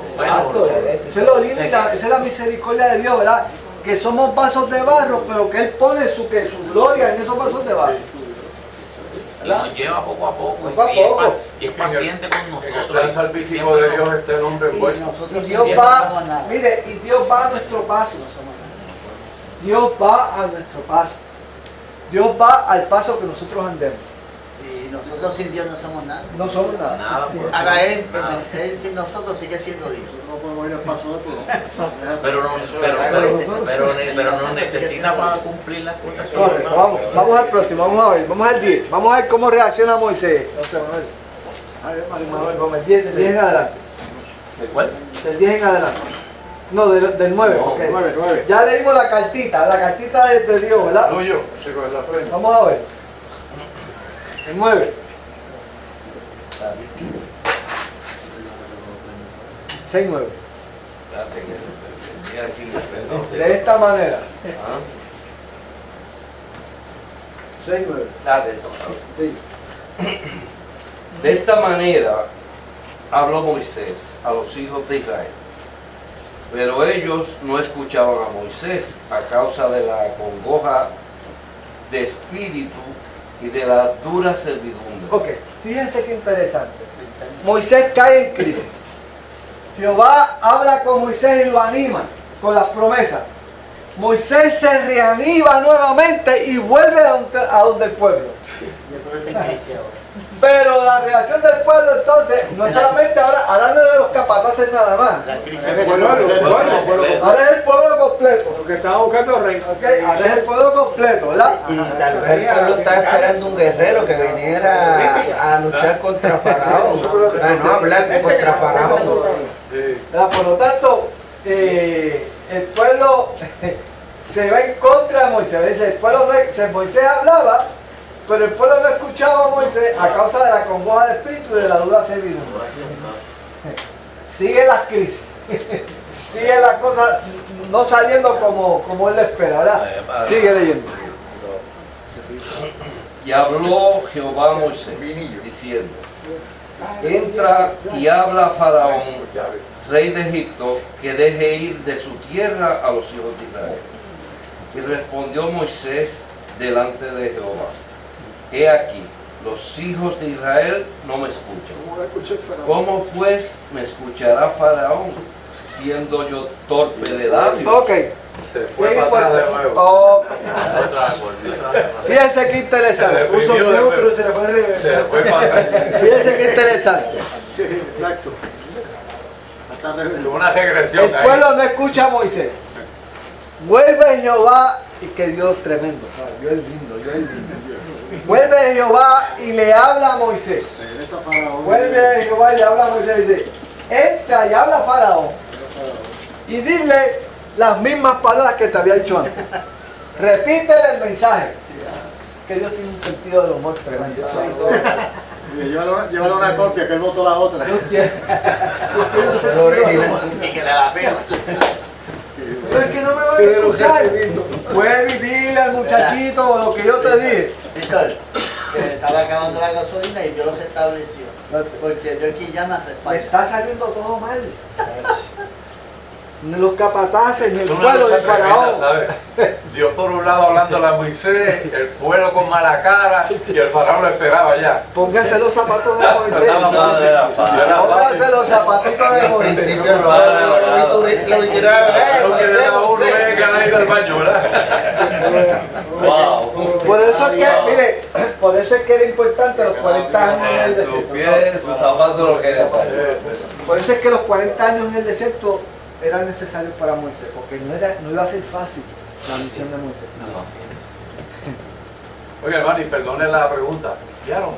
Exacto. Eso es lo lindo, esa es la misericordia de Dios, ¿verdad? Que somos vasos de barro, pero que Él pone su gloria en esos vasos de barro. Y nos lleva poco a poco, y es paciente con nosotros. El salvífico de Dios está el hombre envuelto. Y Dios va, mire, y Dios va a nuestro paso. Dios va a nuestro paso. Dios va al paso que nosotros andemos. Y nosotros sin Dios no somos nada. No somos nada. Haga Él sin nosotros sigue siendo Dios. No podemos ir al paso de todo. Pero no necesita para cumplir las cosas que correcto, vamos al próximo, vamos al 10. Vamos a ver cómo reacciona Moisés. Del 10 en adelante. ¿De cuál? Del 10 en adelante. No, del 9. No, okay. 9. Ya leímos la cartita de Dios, ¿verdad? No, yo, con la frente. Vamos a ver. El 9. 6-9. De esta manera. 6-9. Sí. De esta manera habló Moisés a los hijos de Israel. Pero ellos no escuchaban a Moisés a causa de la congoja de espíritu y de la dura servidumbre. Ok, fíjense qué interesante. Moisés cae en crisis. Jehová habla con Moisés y lo anima con las promesas. Moisés se reanima nuevamente y vuelve a donde el pueblo. Pero la reacción del pueblo entonces no es solamente ahora no es de los capataces nada más. Ahora es el pueblo completo. Porque estaba buscando rey. Okay, ahora es el pueblo completo, ¿verdad? Y tal vez el pueblo está esperando un guerrero que viniera a luchar contra Faraón. No hablar contra Faraón. Por lo tanto, el pueblo se va en contra de Moisés. El pueblo Moisés hablaba, pero el pueblo no escuchaba a Moisés a causa de la congoja de espíritu y de la dura servidumbre. Sigue las crisis. Sigue las cosas no saliendo como él lo espera, ¿verdad? Sigue leyendo. Y habló Jehová a Moisés, diciendo: entra y habla a Faraón, rey de Egipto, que deje ir de su tierra a los hijos de Israel. Y respondió Moisés delante de Jehová: he aquí, los hijos de Israel no me escuchan. ¿Cómo va a escuchar Faraón? ¿Cómo pues me escuchará Faraón, siendo yo torpe de labios? Ok. Se fue para atrás de nuevo. Oh, Otra vez. fíjense qué interesante. Puso neutro y se le fue a Se fue para atrás. Fíjense qué interesante. Sí, exacto. Una regresión El ahí. pueblo no escucha a Moisés. Vuelve Jehová, y que Dios tremendo, ¿sabes? Dios es lindo, Dios es lindo. Vuelve Jehová y le habla a Moisés. Vuelve Jehová y le habla a Moisés y dice, entra y habla a Faraón y dile las mismas palabras que te había dicho antes. Repítele el mensaje. Que Dios tiene un sentido del humor tremendo. Llévalo una copia, que él votó la otra. Dios tiene un sentido del humor. Y que le la firma. Pero es que no me van a escuchar. Vuelve y dile al muchachito lo que yo te dije. Víctor, se estaba acabando la gasolina y Dios los estableció. Porque Dios aquí llama Me respaldo. está saliendo todo mal. Ni los capataces, ni el Es una pueblo lucha del faraón. tremenda, ¿sabes? Dios por un lado hablándole a Moisés, el pueblo con mala cara y el faraón lo esperaba ya. Póngase los zapatos de Moisés. Estaba fácil. Póngase los zapatitos de Moisés. principio lo Lo que le daba uno es ganar del baño, ¿verdad? Wow. Por eso es que, mire, por eso es que era importante los 40 años en el Sus desierto. pies, sus zapatos, lo que era. Por eso es que los 40 años en el desierto eran necesarios para Moisés, porque no iba a ser fácil la misión de Moisés. Oye, hermano, y perdone la pregunta. ¿Vieron?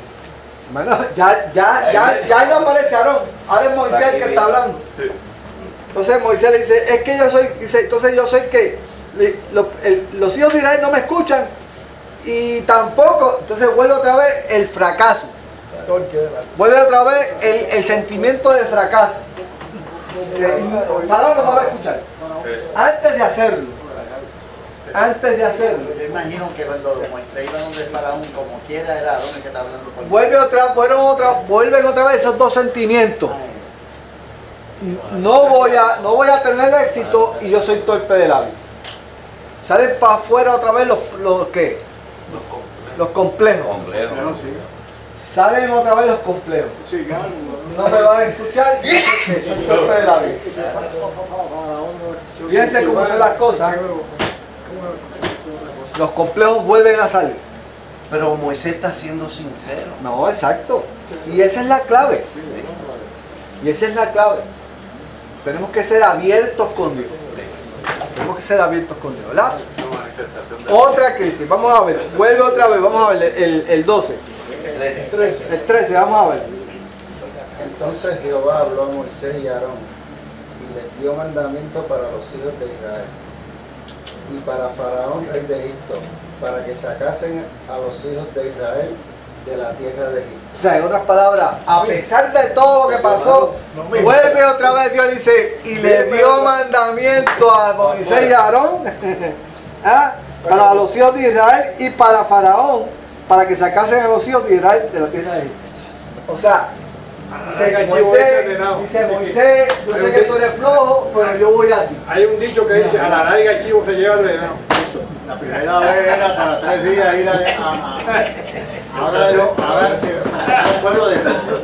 Bueno, ya no aparece Aarón, ahora es Moisés el que está hablando. Entonces Moisés le dice, es que yo soy, dice, entonces yo soy que los hijos de Israel no me escuchan y tampoco, entonces vuelve otra vez el fracaso. Vuelve otra vez el sentimiento de fracaso. Faraón no me va a escuchar. Antes de hacerlo. Yo imagino que cuando Moisés iba donde el faraón, como quiera, era Aarón el que está hablando con él. Vuelven otra vez esos dos sentimientos. No voy a tener éxito y yo soy torpe de labio. Salen para afuera otra vez los complejos. Salen otra vez los complejos. No me van a escuchar y soy torpe de labio. Fíjense cómo son las cosas. Los complejos vuelven a salir. Pero Moisés está siendo sincero. No, exacto. Y esa es la clave. Tenemos que ser abiertos con Dios. ¿Verdad? Otra crisis. Vamos a ver. Vuelve otra vez. Vamos a ver el 12. El 13. Vamos a ver. Entonces Jehová habló a Moisés y a Aarón y les dio mandamiento para los hijos de Israel y para Faraón, rey de Egipto, para que sacasen a los hijos de Israel de la tierra de Egipto. O sea, en otras palabras, a pesar de todo lo que pasó, vuelve otra vez Dios dice, y le dio mandamiento a Moisés y a Aarón para los hijos de Israel y para Faraón, para que sacasen a los hijos de Israel de la tierra de Egipto. O sea, dice Moisés, yo sé que tú eres flojo, pero yo voy a ti. Hay un dicho que dice, a la larga el chivo se lleva el venado. La primera vez era para 3 días ir ahora el pueblo de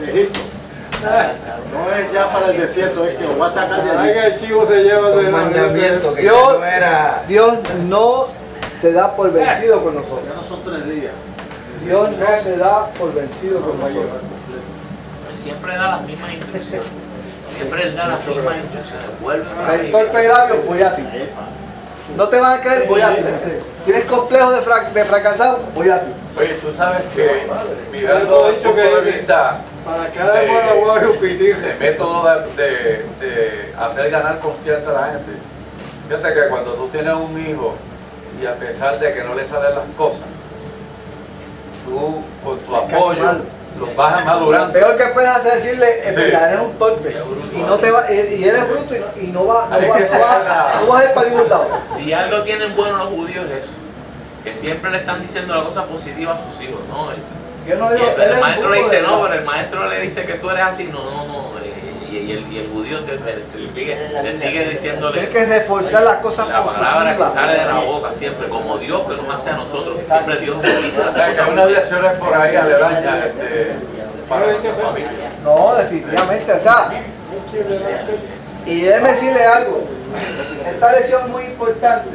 Egipto. No es ya para el desierto, es que lo va a sacar de allí. El chivo se lleva el venado. Mandamiento que Dios no se da por vencido con nosotros. Ya no son 3 días. Dios no se da por vencido con nosotros. Siempre da las mismas instrucciones. Siempre él da las mismas instrucciones. Vuelve a El torpe de labios, voy a ti. No te van a creer, voy a ti. ¿Tienes complejo de fracasado? Voy a ti. Oye, tú sabes que mirando el punto de vista de método de hacer ganar confianza a la gente, fíjate que cuando tú tienes un hijo y a pesar de que no le salen las cosas, tú con tu apoyo los vas madurando. Peor que puedes hacer es decirle, en verdad eres un torpe y no te va, y eres bruto y no vas a ir para ningún lado. Si algo tienen bueno los judíos es eso, que siempre le están diciendo la cosa positiva a sus hijos, ¿no? Yo no digo, el maestro le dice no, pero el maestro le dice que tú eres así, no. y el judío le sigue diciéndole. Tienes que reforzar las cosas la palabra positivas. que sale de la boca siempre, como Dios que nos hace a nosotros. Siempre Dios utiliza las Hay cosas. unas lecciones por ahí aledañas para nuestra familia. No, definitivamente, o sea, y déjeme decirle algo, esta lección es muy importante,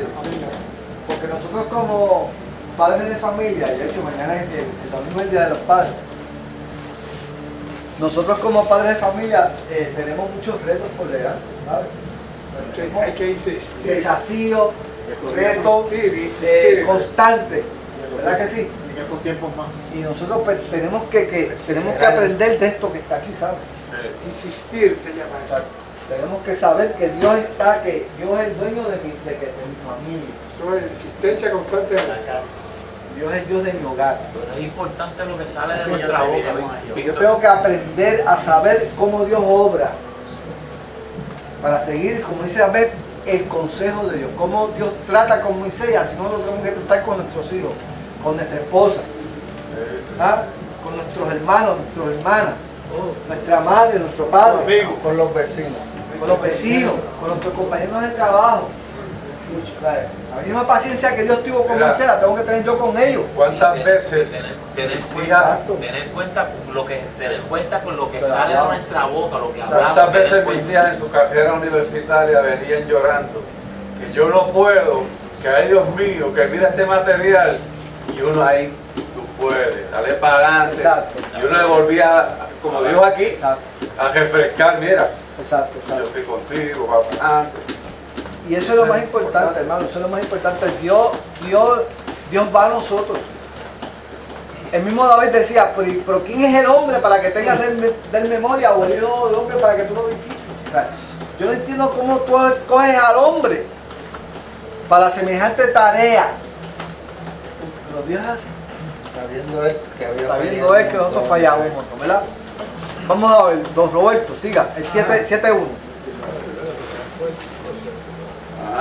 porque nosotros como padres de familia, y de hecho mañana es el domingo es el Día de los Padres, nosotros como padres de familia tenemos muchos retos por delante, ¿sabes? Hay que insistir. Desafíos, retos constantes, ¿verdad que sí? Y nosotros pues, tenemos que aprender de esto que está aquí, ¿sabes? Insistir se llama eso. Tenemos que saber que Dios está, que Dios es el dueño de mi familia. Eso es insistencia constante en la casa. Dios es el Dios de mi hogar. Pero es importante lo que sale de nuestra boca. Yo tengo que aprender a saber cómo Dios obra para seguir, como dice Abed, el consejo de Dios. Cómo Dios trata con Moisés, así nosotros tenemos que tratar con nuestros hijos, con nuestra esposa, ¿ah? Con nuestros hermanos, nuestras hermanas, nuestra madre, nuestro padre, con los vecinos, con nuestros compañeros de trabajo. La misma paciencia que Dios tuvo con Moisés la tengo que tener yo con ellos. ¿Cuántas veces tener cuenta con lo que sale de nuestra boca, lo que hablamos? ¿Cuántas veces mis hijas en su carrera universitaria venían llorando que yo no puedo, que ay Dios mío, que mira este material, y uno ahí, tú puedes, dale para adelante, y uno le volvía, como dijo aquí, a refrescar, mira, yo estoy contigo, va para adelante. Y eso es lo más importante, hermano, eso es lo más importante. Dios va a nosotros. El mismo David decía, pero ¿quién es el hombre para que tengas del memoria o el hijo del hombre para que tú lo visites? O sea, yo no entiendo cómo tú escoges al hombre para semejante tarea. Pero Dios es así. Sabiendo que nosotros fallamos, ¿verdad? Vamos a ver, don Roberto, siga, el 7-1.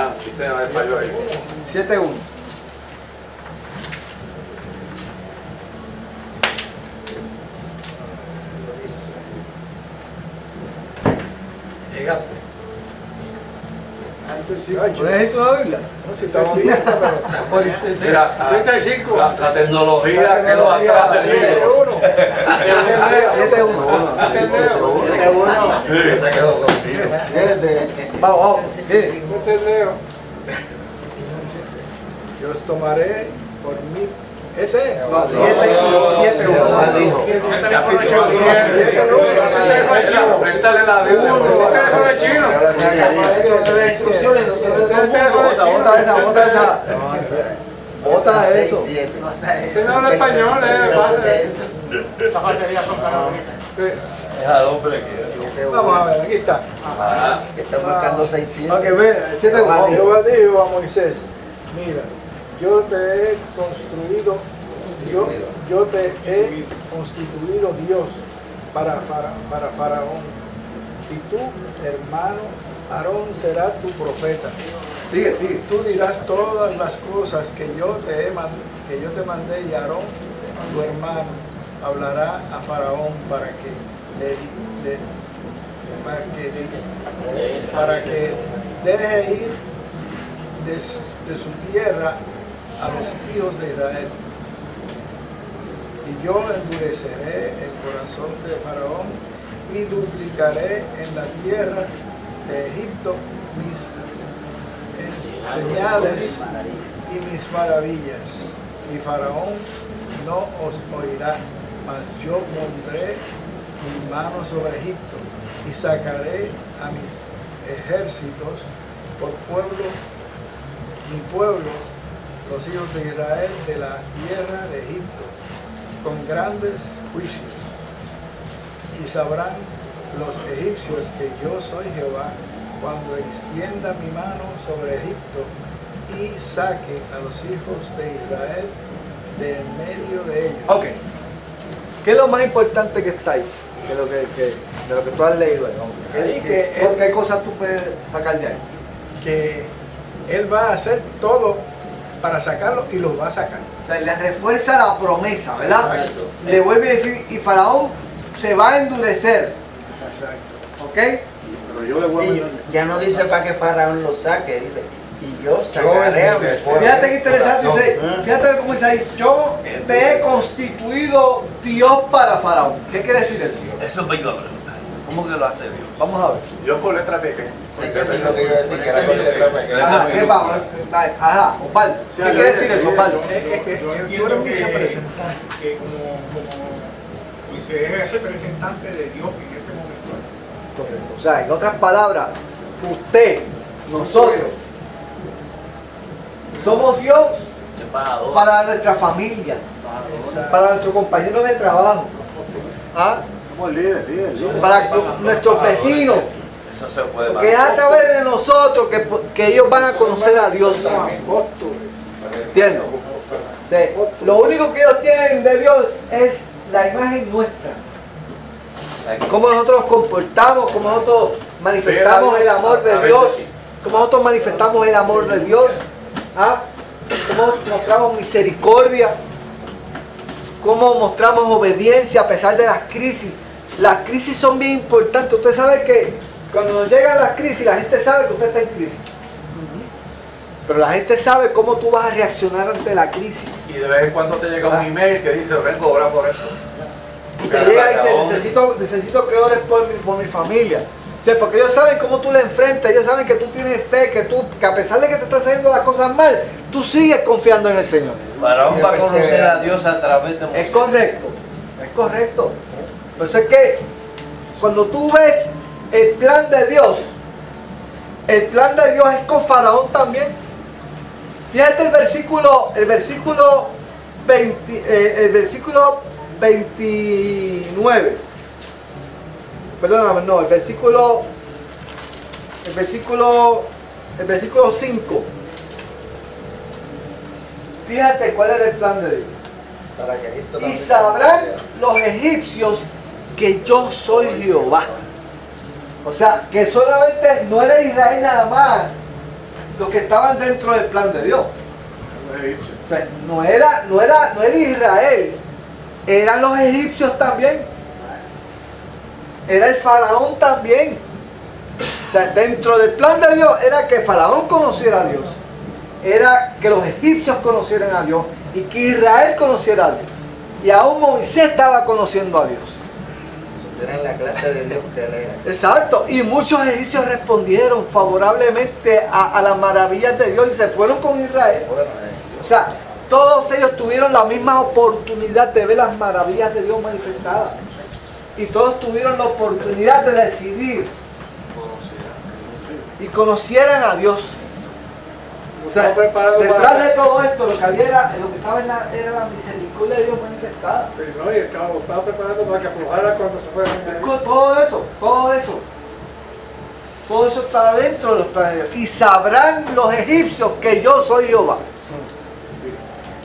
Ah, sí, te falló ahí. 7-1. Llegaste. ¿Tú necesitas una Biblia? No, si está abierta, pero... Mira, 35. La tecnología quedó atrás del libro. 7-1. Se quedó dormido. Vamos, mire. Yo te leo. Yo os tomaré por mí. ¿Ese? No, 7-1. Capítulo 7. Préstale la Biblia. Bota eso. Ese no habla español, Esas baterías son caras. Vamos a ver, aquí está. Está marcando 600. Ok, ve, 7-1. Jehová dijo a Moisés, mira, yo te he construido, yo te he constituido Dios para Faraón, y tu hermano Aarón será tu profeta. Sigue. Tú dirás todas las cosas que yo te mandé, y Aarón, tu hermano, hablará a Faraón para que deje ir de su tierra a los hijos de Israel. Y yo endureceré el corazón de Faraón y duplicaré en la tierra de Egipto mis señales y mis maravillas. Y Faraón no os oirá, mas yo pondré mi mano sobre Egipto y sacaré a mis ejércitos por mi pueblo, los hijos de Israel, de la tierra de Egipto, con grandes juicios. Y sabrán los egipcios que yo soy Jehová, cuando extienda mi mano sobre Egipto y saque a los hijos de Israel de en medio de ellos. Ok. ¿Qué es lo más importante que está ahí? De lo que tú has leído ahí. ¿Qué cosas tú puedes sacar de ahí? Que Él va a hacer todo para sacarlo y lo va a sacar. O sea, le refuerza la promesa, ¿verdad? Le vuelve a decir, y Faraón se va a endurecer. Exacto. ¿Ok? Pero yo le voy a Sí, ya no dice para que Faraón lo saque, dice, y yo sacaré a mi pueblo. Fíjate qué interesante, dice, fíjate cómo dice ahí, yo te he constituido Dios para Faraón. ¿Qué quiere decir eso? Eso me iba a preguntar. ¿Cómo que lo hace Dios? Vamos a ver. Dios con letra pequeña. Sí, que eso es lo que iba a decir, que era con letra pequeña. Ajá, ¿qué vamos? Ajá, Osvaldo. ¿Qué quiere decir eso, Osvaldo? Es que tú eres mi representante. Que como Moisés es representante de Dios en ese momento. Correcto. O sea, en otras palabras, usted, nosotros, somos Dios para nuestra familia, para nuestros compañeros de trabajo, ¿ah? Somos líder. Para nuestros vecinos. Eso se puede Porque es a través de nosotros que ellos van a conocer a Dios. ¿Entiendes? Sí. Lo único que ellos tienen de Dios es la imagen nuestra. Cómo nosotros nos comportamos, cómo nosotros manifestamos el amor de Dios, cómo nosotros manifestamos el amor de Dios, ¿ah? Cómo mostramos misericordia, cómo mostramos obediencia a pesar de las crisis. Las crisis son bien importantes. Usted sabe que cuando nos llegan las crisis, la gente sabe que usted está en crisis. Pero la gente sabe cómo tú vas a reaccionar ante la crisis. Y de vez en cuando te llega un email que dice, vengo a orar por esto. Y te llega y dice, necesito que ores por mi familia. O sea, porque ellos saben cómo tú le enfrentas, ellos saben que tú tienes fe, que a pesar de que te están haciendo las cosas mal, tú sigues confiando en el Señor. Faraón va a conocer a Dios a través de Moisés. Es correcto, es correcto. Por eso es que cuando tú ves el plan de Dios es con Faraón también. Fíjate el versículo 29. Perdóname, no, el versículo 5. Fíjate cuál era el plan de Dios. Y sabrán los egipcios que yo soy Jehová. O sea, que solamente no era Israel nada más los que estaban dentro del plan de Dios. O sea, no era Israel, eran los egipcios también. Era el faraón también. O sea, dentro del plan de Dios era que Faraón conociera a Dios. Era que los egipcios conocieran a Dios y que Israel conociera a Dios. Y aún Moisés estaba conociendo a Dios. Era la clase de Dios que él era. Exacto. Y muchos egipcios respondieron favorablemente a las maravillas de Dios y se fueron con Israel. O sea, todos ellos tuvieron la misma oportunidad de ver las maravillas de Dios manifestadas. Y todos tuvieron la oportunidad de decidir y conocieran a Dios. O sea, detrás de todo esto lo que había lo que estaba era la misericordia de Dios manifestada. Pero no, y estaba preparando para que aflojara cuando se fuera. Todo eso está dentro de los planes de Dios. Y sabrán los egipcios que yo soy Jehová.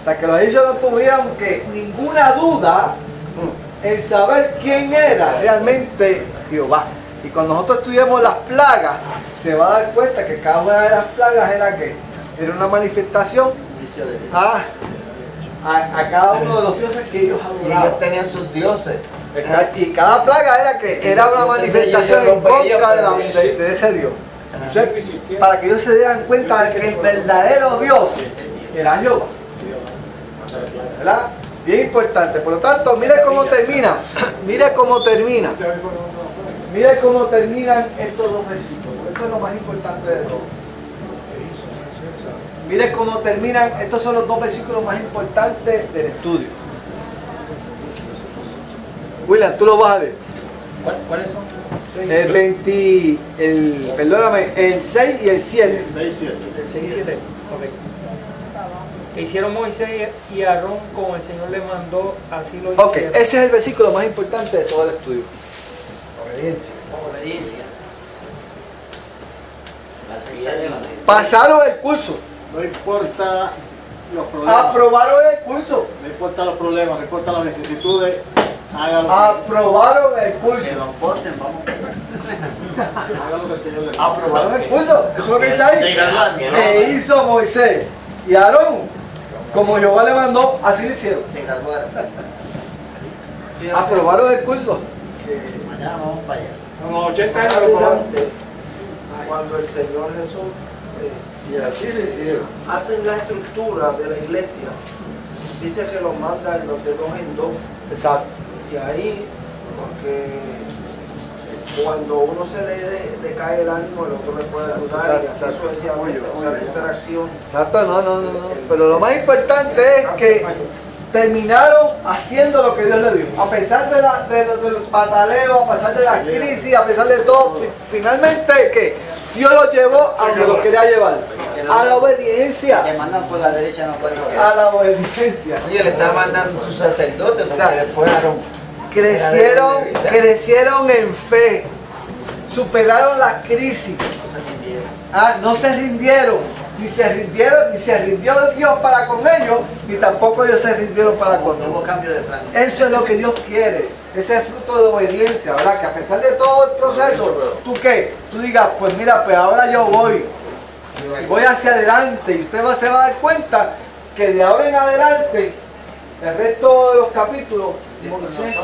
O sea, que los egipcios no tuvieron ninguna duda en saber quién era realmente Jehová. Y cuando nosotros estudiamos las plagas, se va a dar cuenta que cada una de las plagas era una manifestación a cada uno de los dioses que ellos adoraban. Y ellos tenían sus dioses. Y cada plaga era una manifestación en contra de ese Dios. Entonces, para que ellos se dieran cuenta de que el verdadero Dios era Jehová. ¿Verdad? Bien importante. Por lo tanto, mire cómo termina. Mire cómo terminan estos dos versículos. Esto es lo más importante de todo. Mire cómo terminan. Estos son los dos versículos más importantes del estudio. William, tú lo vas a leer. ¿Cuáles son? El 6 y el 7. 6 y 7. Que hicieron Moisés y Aarón como el Señor les mandó, así lo hicieron. Ok, ese es el versículo más importante de todo el estudio. Obediencia. Pasaron el curso. No importa los problemas. Aprobaron el curso. No importa los problemas, no importa las vicisitudes. Aprobaron el curso. Que lo porten, vamos. Hagan lo que el Señor les Aprobaron el curso. Eso es lo que dice ahí. Que hizo Moisés y Aarón, como Jehová le mandó, así lo hicieron. Se graduaron. Aprobaron el curso. Mañana vamos para allá. A los 80 años Más lo pagaron. adelante, cuando el Señor Jesús Y así lo hicieron. hacen la estructura de la iglesia, dice que los manda de dos en dos. Exacto. Y ahí, porque cuando uno se le cae el ánimo, el otro le puede ayudar y así sucesivamente, o sea, la interacción. Exacto, no. Pero lo más importante es que terminaron haciendo lo que Dios les dijo. A pesar del pataleo, a pesar de la crisis, a pesar de todo, finalmente que Dios los llevó a donde los quería llevar. A la obediencia. Que mandan por la derecha, no por la izquierda. A la obediencia. Oye, le está mandando sus sacerdotes porque después Aarón crecieron en fe, superaron la crisis, no se rindieron, ni se rindió Dios para con ellos, ni tampoco ellos se rindieron para con No hubo nosotros. cambio de plan. Eso es lo que Dios quiere, ese es el fruto de obediencia, ¿verdad? Que a pesar de todo el proceso, ¿tú qué? Tú digas, pues mira, pues ahora yo voy hacia adelante, y usted se va a dar cuenta que de ahora en adelante, el resto de los capítulos, Moisés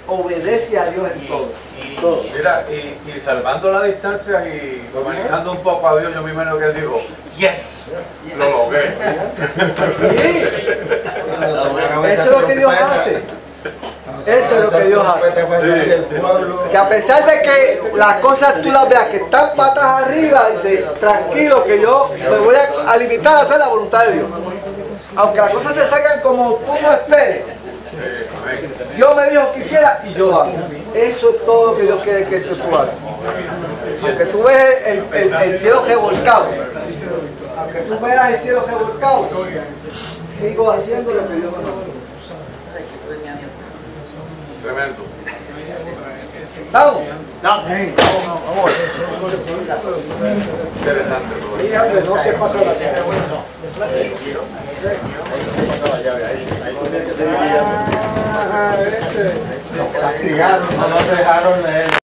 obedece a Dios en todo. Mira, y salvando la distancia y humanizando un poco a Dios, yo me imagino que él dijo, yes, lo logré. Eso es lo que Dios hace. Eso es lo que Dios hace. Que a pesar de que las cosas tú las veas que están patas arriba, dice, tranquilo que yo me voy a limitar a hacer la voluntad de Dios. Aunque las cosas te salgan como tú no esperes. Dios me dijo que hiciera y yo lo hago. Eso es todo lo que Dios quiere que tú hagas. Aunque tú veas el cielo revolcado, aunque tú veas el cielo revolcado, sigo haciendo lo que Dios me dijo. Tremendo. ¿Vamos? Interesante. No se pasa la Castigaron, no nos dejaron leer.